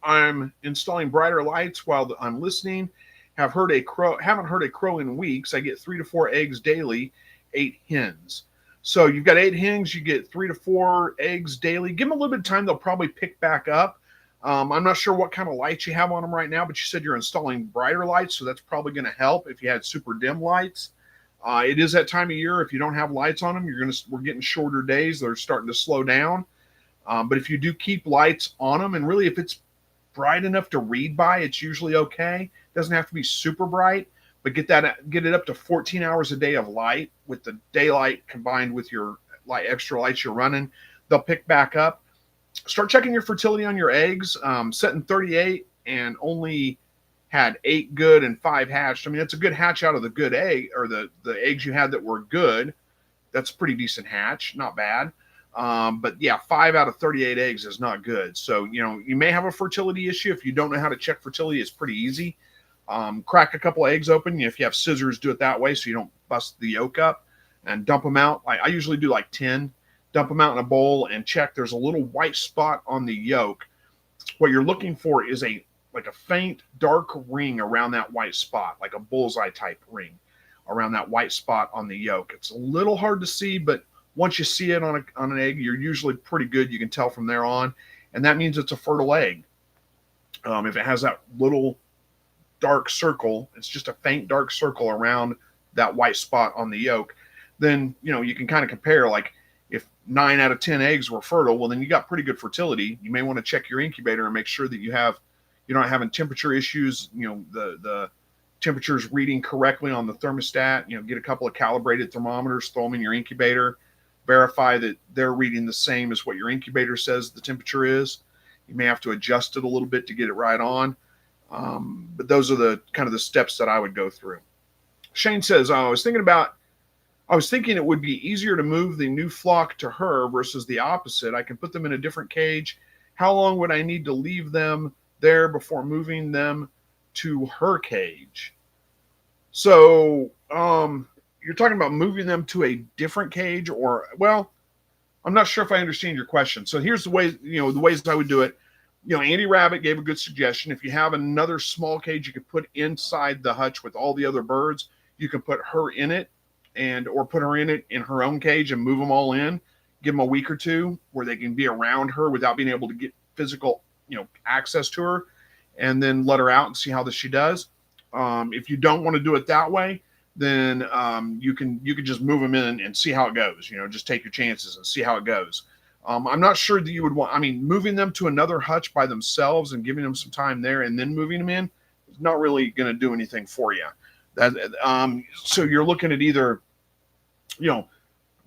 I'm installing brighter lights while I'm listening. Haven't heard a crow in weeks. I get 3 to 4 eggs daily, 8 hens. So you've got 8 hens, you get 3 to 4 eggs daily. Give them a little bit of time, they'll probably pick back up. I'm not sure what kind of lights you have on them right now, but you said you're installing brighter lights, so that's probably going to help if you had super dim lights. It is that time of year. If you don't have lights on them, we're getting shorter days. They're starting to slow down. But if you do keep lights on them, and really if it's bright enough to read by, it's usually okay. It doesn't have to be super bright, but get it up to 14 hours a day of light with the daylight combined with your extra lights you're running. They'll pick back up. Start checking your fertility on your eggs. Setting 38 and only had 8 good and 5 hatched. I mean, it's a good hatch out of the good egg, or the eggs you had that were good. That's a pretty decent hatch, not bad. But yeah, 5 out of 38 eggs is not good. So, you may have a fertility issue. If you don't know how to check fertility, it's pretty easy. Crack a couple of eggs open. If you have scissors, do it that way so you don't bust the yolk up, and dump them out. I usually do like 10. Dump them out in a bowl and check. There's a little white spot on the yolk. What you're looking for is a faint dark ring around that white spot, like a bullseye type ring around that white spot on the yolk. It's a little hard to see, but once you see it on an egg, you're usually pretty good. You can tell from there on, and that means it's a fertile egg. If it has that little dark circle, it's just a faint dark circle around that white spot on the yolk, then you can kind of compare. Like if 9 out of 10 eggs were fertile, well then you got pretty good fertility. You may want to check your incubator and make sure that you're not having temperature issues. The temperature's reading correctly on the thermostat. Get a couple of calibrated thermometers, throw them in your incubator. Verify that they're reading the same as what your incubator says the temperature is. You may have to adjust it a little bit to get it right on. But those are the kind of the steps that I would go through. Shane says, I was thinking it would be easier to move the new flock to her versus the opposite. I can put them in a different cage. How long would I need to leave them there before moving them to her cage? So, you're talking about moving them to a different cage, I'm not sure if I understand your question. So here's the ways I would do it. Andy Rabbit gave a good suggestion. If you have another small cage you could put inside the hutch with all the other birds, you can put her in it. and or put her in it in her own cage and move them all in. Give them a week or two where they can be around her without being able to get physical, access to her, and then let her out and see how she does. If you don't want to do it that way, then you can just move them in and see how it goes. Just take your chances and see how it goes. I'm not sure that you would want. I mean, moving them to another hutch by themselves and giving them some time there and then moving them in is not really going to do anything for you. So you're looking at either,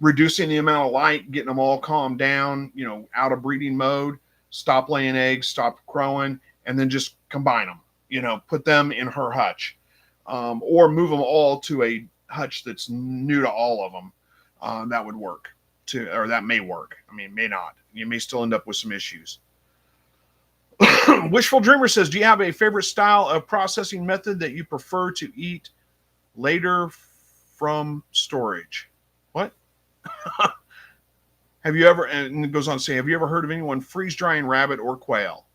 reducing the amount of light, getting them all calmed down, out of breeding mode, stop laying eggs, stop crowing, and then just combine them. Put them in her hutch, or move them all to a hutch that's new to all of them. That would work. Or that may work. I mean, may not. You may still end up with some issues. Wishful Dreamer says, do you have a favorite style of processing method that you prefer to eat later from storage? What? Have you ever, and it goes on to say, have you ever heard of anyone freeze drying rabbit or quail?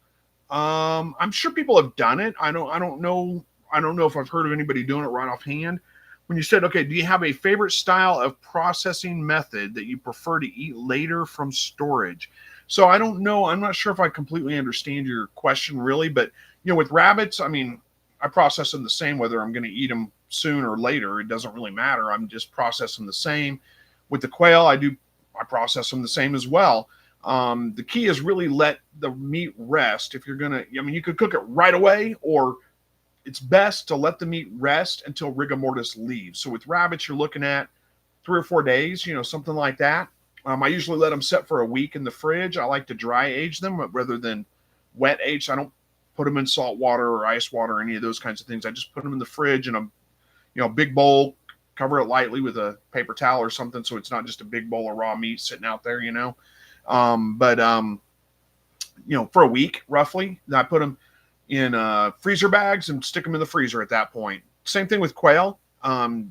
I'm sure people have done it. I don't know if I've heard of anybody doing it right offhand. When you said, okay, do you have a favorite style of processing method that you prefer to eat later from storage? So I don't know. I'm not sure if I completely understand your question really, but with rabbits, I mean, I process them the same, whether I'm going to eat them soon or later. It doesn't really matter. I'm just processing the same. With the quail, I process them the same as well. The key is really let the meat rest. If you're going to, you could cook it right away, or it's best to let the meat rest until rigor mortis leaves. So with rabbits, you're looking at 3 or 4 days, something like that. I usually let them set for a week in the fridge. I like to dry age them rather than wet age. I don't put them in salt water or ice water or any of those kinds of things. I just put them in the fridge in a big bowl, cover it lightly with a paper towel or something, so it's not just a big bowl of raw meat sitting out there, for a week roughly. I put them in freezer bags and stick them in the freezer at that point. Same thing with quail.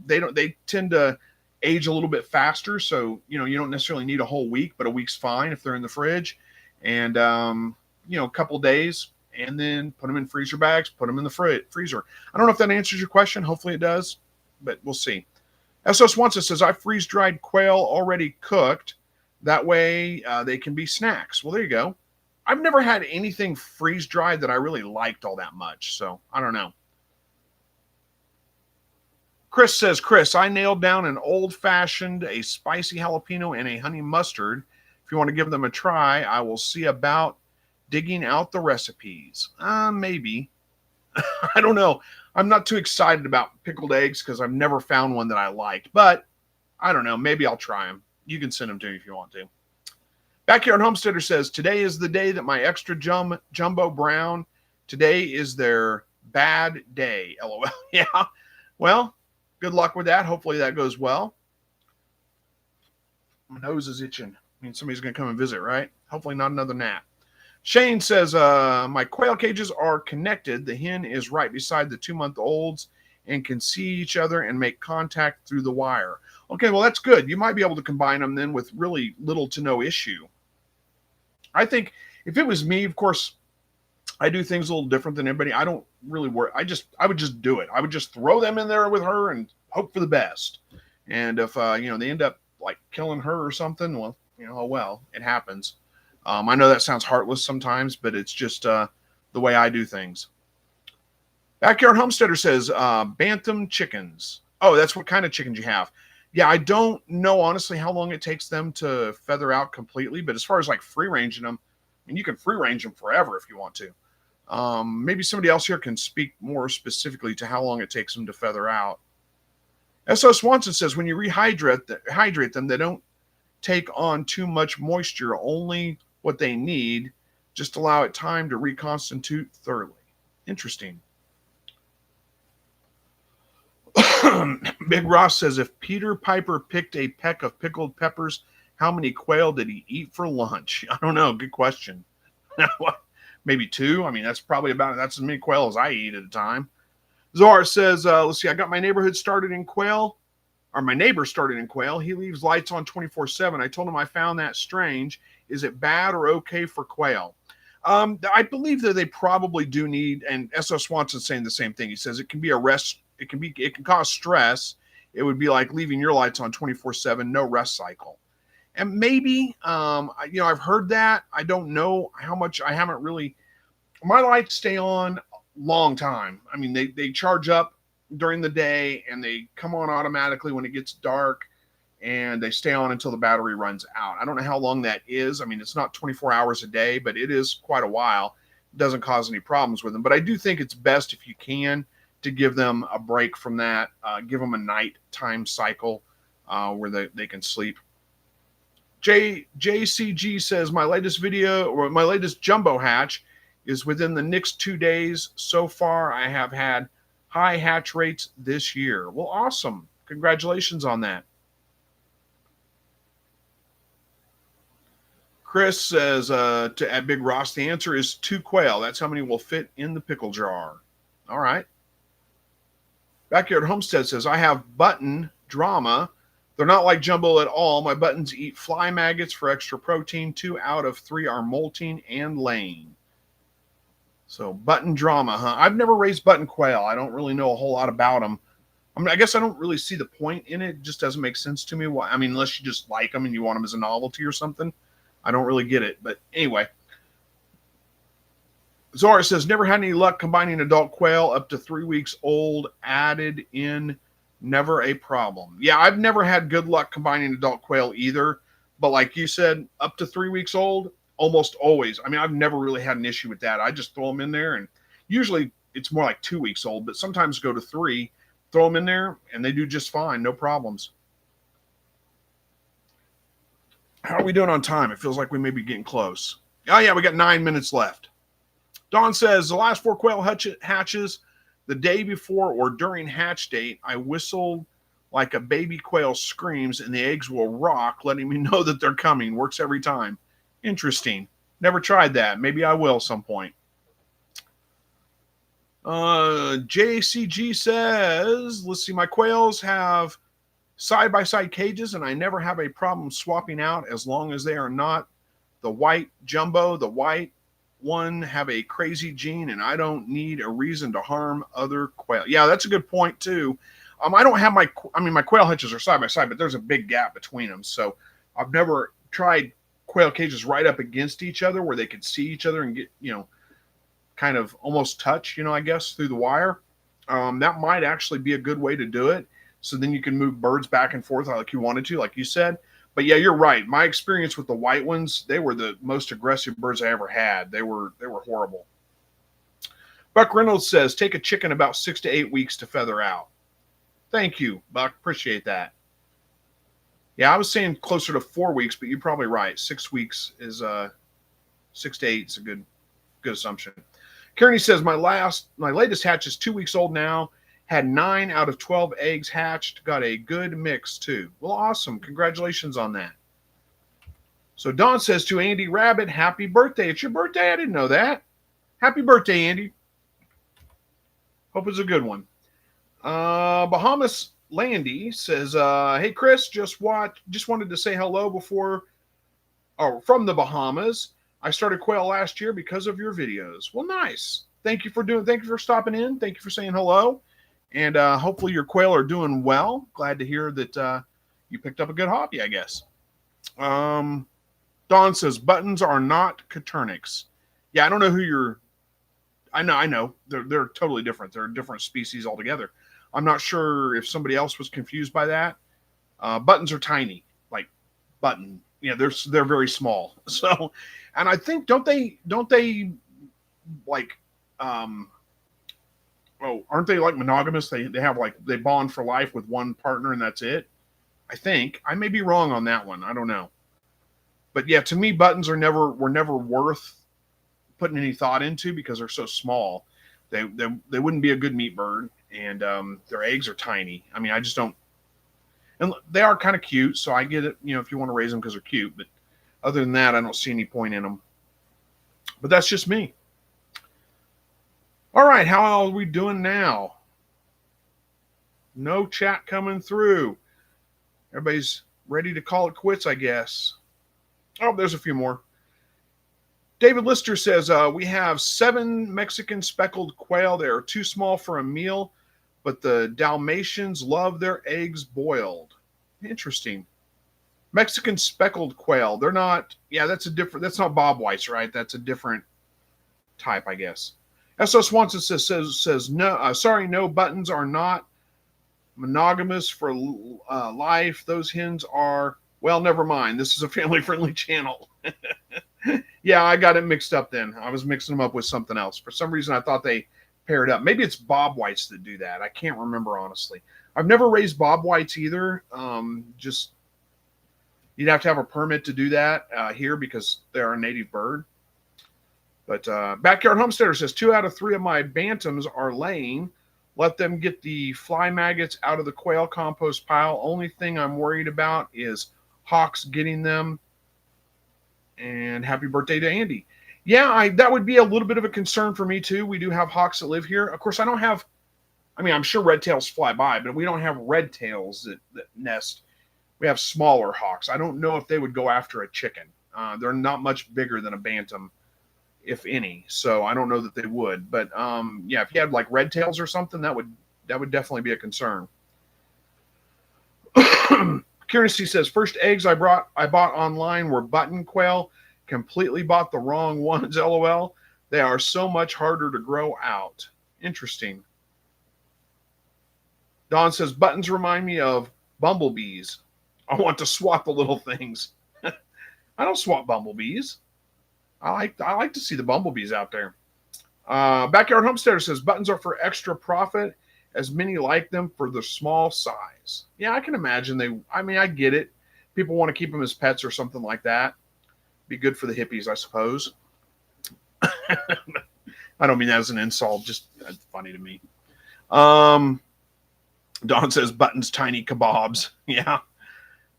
They tend to age a little bit faster, so you don't necessarily need a whole week, but a week's fine if they're in the fridge. And a couple days, and then put them in freezer bags, put them in the freezer. I don't know if that answers your question. Hopefully it does, but we'll see. SOS Swanson says, I freeze dried quail already cooked. That way they can be snacks. Well, there you go. I've never had anything freeze dried that I really liked all that much, so I don't know. Chris says, Chris, I nailed down an old-fashioned, a spicy jalapeno, and a honey mustard. If you want to give them a try, I will see about digging out the recipes. Maybe. I don't know. I'm not too excited about pickled eggs because I've never found one that I liked. But I don't know. Maybe I'll try them. You can send them to me if you want to. Backyard Homesteader says, today is the day that my extra jumbo brown, today is their bad day. LOL. Yeah. Well, good luck with that. Hopefully that goes well. My nose is itching. I mean, somebody's going to come and visit, right? Hopefully not another gnat. Shane says, my quail cages are connected. The hen is right beside the 2-month-olds and can see each other and make contact through the wire. Okay, well, that's good. You might be able to combine them then with really little to no issue. I think if it was me, of course, I do things a little different than everybody. I don't really worry. I would just do it. I would just throw them in there with her and hope for the best. And if, they end up like killing her or something, well, oh well, it happens. I know that sounds heartless sometimes, but it's just the way I do things. Backyard Homesteader says, bantam chickens. Oh, that's what kind of chickens you have. Yeah, I don't know, honestly, how long it takes them to feather out completely. But as far as like free ranging them, I mean, you can free range them forever if you want to. Maybe somebody else here can speak more specifically to how long it takes them to feather out. S.O. Swanson says, when you hydrate them, they don't take on too much moisture, only what they need. Just allow it time to reconstitute thoroughly. Interesting. Big Ross says, if Peter Piper picked a peck of pickled peppers, how many quail did he eat for lunch? I don't know. Good question. Maybe 2. I mean, that's as many quail as I eat at a time. Zohar says, let's see, I got my neighbor started in quail. He leaves lights on 24/7. I told him I found that strange. Is it bad or okay for quail? I believe that they probably do need, and S.O. Swanson's saying the same thing. He says it can be it can cause stress it would be like leaving your lights on 24/7, no rest cycle. And maybe, I've heard that. I don't know how much. I haven't really. My lights stay on long time. I mean, they charge up during the day and they come on automatically when it gets dark, and they stay on until the battery runs out. I don't know how long that is. I mean, it's not 24 hours a day, but it is quite a while. It doesn't cause any problems with them. But I do think it's best if you can to give them a break from that. Give them a nighttime cycle where they can sleep. JCG says my latest jumbo hatch is within the next 2 days. So far, I have had high hatch rates this year. Well, awesome. Congratulations on that. Chris says at Big Ross, the answer is 2 quail. That's how many will fit in the pickle jar. All right. Backyard Homestead says, I have button drama. They're not like jumbo at all. My buttons eat fly maggots for extra protein. 2 out of 3 are molting and laying. So button drama, huh? I've never raised button quail. I don't really know a whole lot about them. I mean, I guess I don't really see the point in it. It just doesn't make sense to me. I mean, unless you just like them and you want them as a novelty or something. I don't really get it. But anyway. Zora says, never had any luck combining adult quail up to 3 weeks old. Added in, never a problem. Yeah, I've never had good luck combining adult quail either. But like you said, up to 3 weeks old, almost always. I mean, I've never really had an issue with that. I just throw them in there, and usually it's more like 2 weeks old, but sometimes go to 3, throw them in there, and they do just fine. No problems. How are we doing on time? It feels like we may be getting close. Oh, yeah, we got 9 minutes left. Don says, the last 4 quail hatches, the day before or during hatch date, I whistled like a baby quail screams, and the eggs will rock, letting me know that they're coming. Works every time. Interesting. Never tried that. Maybe I will some point. JCG says, let's see, my quails have side-by-side cages, and I never have a problem swapping out as long as they are not the white jumbo. The white one have a crazy gene, and I don't need a reason to harm other quail. Yeah, that's a good point, too. I don't have my quail hutches are side-by-side, but there's a big gap between them, so I've never tried quail cages right up against each other where they could see each other and get, kind of almost touch, I guess, through the wire. That might actually be a good way to do it. So then you can move birds back and forth like you wanted to, like you said. But yeah, you're right. My experience with the white ones, they were the most aggressive birds I ever had. They were horrible. Buck Reynolds says, take a chicken about 6 to 8 weeks to feather out. Thank you, Buck. Appreciate that. Yeah, I was saying closer to 4 weeks, but you're probably right. 6 weeks is 6 to 8 is a good assumption. Kearney says my latest hatch is 2 weeks old now. Had 9 out of 12 eggs hatched. Got a good mix too. Well, awesome. Congratulations on that. So Don says to Andy Rabbit, happy birthday. It's your birthday? I didn't know that. Happy birthday, Andy. Hope it's a good one. Bahamas Landy says, hey, Chris, just wanted to say hello from the Bahamas. I started quail last year because of your videos. Well, nice. Thank you for stopping in. Thank you for saying hello. And hopefully your quail are doing well. Glad to hear that you picked up a good hobby, I guess. Don says, buttons are not Coturnix. Yeah, I don't know who you're... I know. They're totally different. They're a different species altogether. I'm not sure if somebody else was confused by that. Buttons are tiny, like button. They're very small. So, and I think don't they like aren't they like monogamous? They have they bond for life with one partner and that's it. I think I may be wrong on that one. I don't know. But yeah, to me, buttons were never worth putting any thought into because they're so small. They wouldn't be a good meat bird, and their eggs are tiny. I mean, I just don't. And they are kind of cute, so I get it. If you want to raise them because they're cute, but other than that, I don't see any point in them. But that's just me. All right, how are we doing now? No chat coming through. Everybody's ready to call it quits, I guess. Oh, there's a few more. David Lister says, we have 7 Mexican speckled quail. They are too small for a meal, but the Dalmatians love their eggs boiled. Interesting. Mexican speckled quail. They're not, yeah, that's not bobwhites, right? That's a different type, I guess. S.O. Swanson says no, sorry, no, buttons are not monogamous for life. Those hens are, well, never mind. This is a family friendly channel. Yeah, I got it mixed up then. I was mixing them up with something else. For some reason, I thought they paired up. Maybe it's bob whites that do that. I can't remember, honestly. I've never raised bob whites either. Just you'd have to have a permit to do that here because they're a native bird. But Backyard Homesteader says 2 out of 3 of my bantams are laying. Let them get the fly maggots out of the quail compost pile. Only thing I'm worried about is hawks getting them. And happy birthday to Andy. Yeah, that would be a little bit of a concern for me too. We do have hawks that live here. Of course, I don't have, I mean, I'm sure red tails fly by, but we don't have red tails that nest. We have smaller hawks. I don't know if they would go after a chicken. They're not much bigger than a bantam, if any. So I don't know that they would. But yeah, if you had like red tails or something, that would definitely be a concern. Curiosity says, first eggs I bought online were button quail. Completely bought the wrong ones, LOL. They are so much harder to grow out. Interesting. Don says, buttons remind me of bumblebees. I want to swat the little things. I don't swat bumblebees. I like to see the bumblebees out there. Backyard Homesteader says, buttons are for extra profit, as many like them for the small size. Yeah, I can imagine I get it. People want to keep them as pets or something like that. Be good for the hippies, I suppose. I don't mean that as an insult, just funny to me. Don says, buttons, tiny kebabs. Yeah.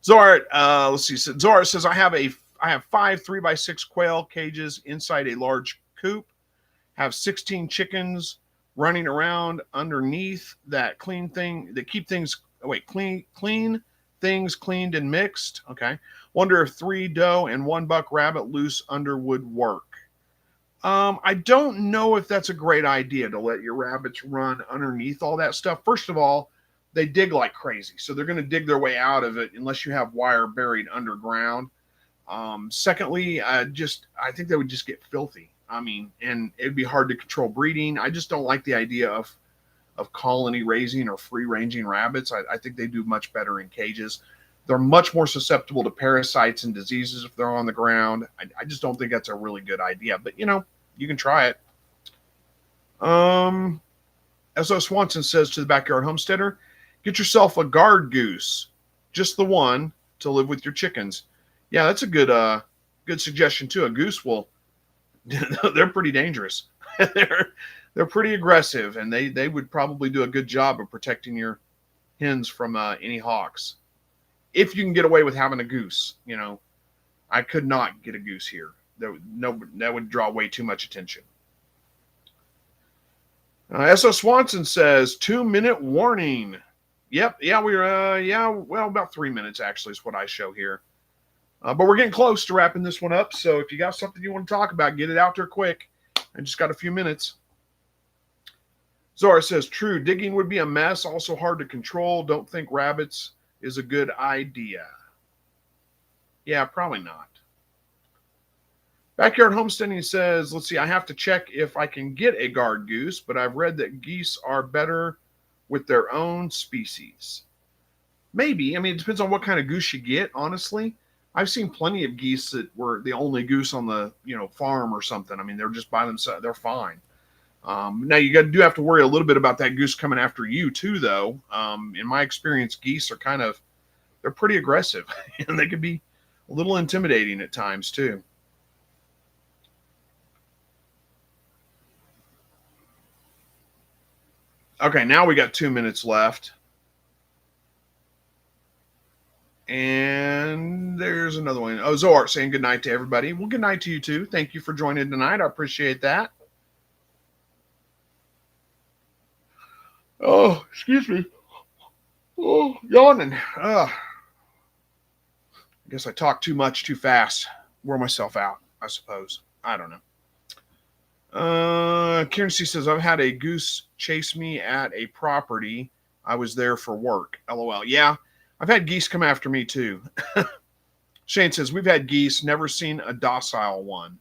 Zora, let's see. Zora says, I have 5 3x6 quail cages inside a large coop. Have 16 chickens running around underneath that clean things cleaned and mixed. Okay. Wonder if 3 doe and 1 buck rabbit loose under would work. I don't know if that's a great idea to let your rabbits run underneath all that stuff. First of all, they dig like crazy, so they're going to dig their way out of it unless you have wire buried underground. Secondly, I think they would just get filthy. I mean, and it'd be hard to control breeding. I just don't like the idea of colony raising or free ranging rabbits. I think they do much better in cages. They're much more susceptible to parasites and diseases if they're on the ground. I just don't think that's a really good idea, but you can try it. S.O. Swanson says to the Backyard Homesteader, get yourself a guard goose, just the one to live with your chickens. Yeah, that's a good suggestion too. A goose they're pretty dangerous. they're pretty aggressive, and they would probably do a good job of protecting your hens from any hawks. If you can get away with having a goose, I could not get a goose here. That would draw way too much attention. S.O. Swanson says 2-minute warning. Yep. Yeah, well, about 3 minutes actually is what I show here. But we're getting close to wrapping this one up. So if you got something you want to talk about, get it out there quick. I just got a few minutes. Zora says, true, digging would be a mess. Also hard to control. Don't think rabbits is a good idea. Yeah, probably not. Backyard Homesteading says, let's see, I have to check if I can get a guard goose, but I've read that geese are better with their own species. Maybe. I mean, it depends on what kind of goose you get, honestly. I've seen plenty of geese that were the only goose on the farm or something. I mean, they're just by themselves. They're fine. Now you do have to worry a little bit about that goose coming after you too, though. In my experience, geese are they're pretty aggressive, and they can be a little intimidating at times too. Okay, now we got 2 minutes left. And there's another one. Oh, Zoar saying good night to everybody. Well, good night to you too. Thank you for joining tonight. I appreciate that. Oh, excuse me. Oh, yawning. I guess I talk too much too fast. Wore myself out, I suppose. I don't know. Kieran C says, I've had a goose chase me at a property. I was there for work. LOL. Yeah, I've had geese come after me too. Shane says, we've had geese, never seen a docile one.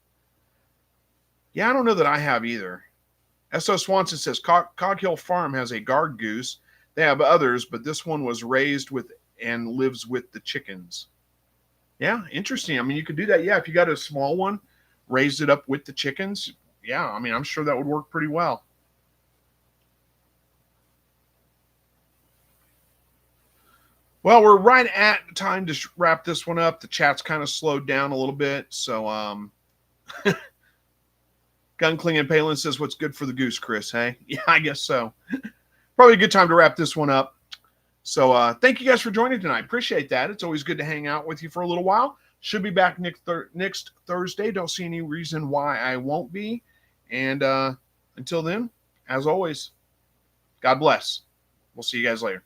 Yeah, I don't know that I have either. S.O. Swanson says, Cog Hill Farm has a guard goose. They have others, but this one was raised with and lives with the chickens. Yeah, interesting. I mean, you could do that. Yeah, if you got a small one, raised it up with the chickens. Yeah, I mean, I'm sure that would work pretty well. Well, we're right at time to wrap this one up. The chat's kind of slowed down a little bit. So, Gunkling and Palin says, what's good for the goose, Chris? Hey? Yeah, I guess so. Probably a good time to wrap this one up. So, thank you guys for joining tonight. Appreciate that. It's always good to hang out with you for a little while. Should be back next Thursday. Don't see any reason why I won't be. And until then, as always, God bless. We'll see you guys later.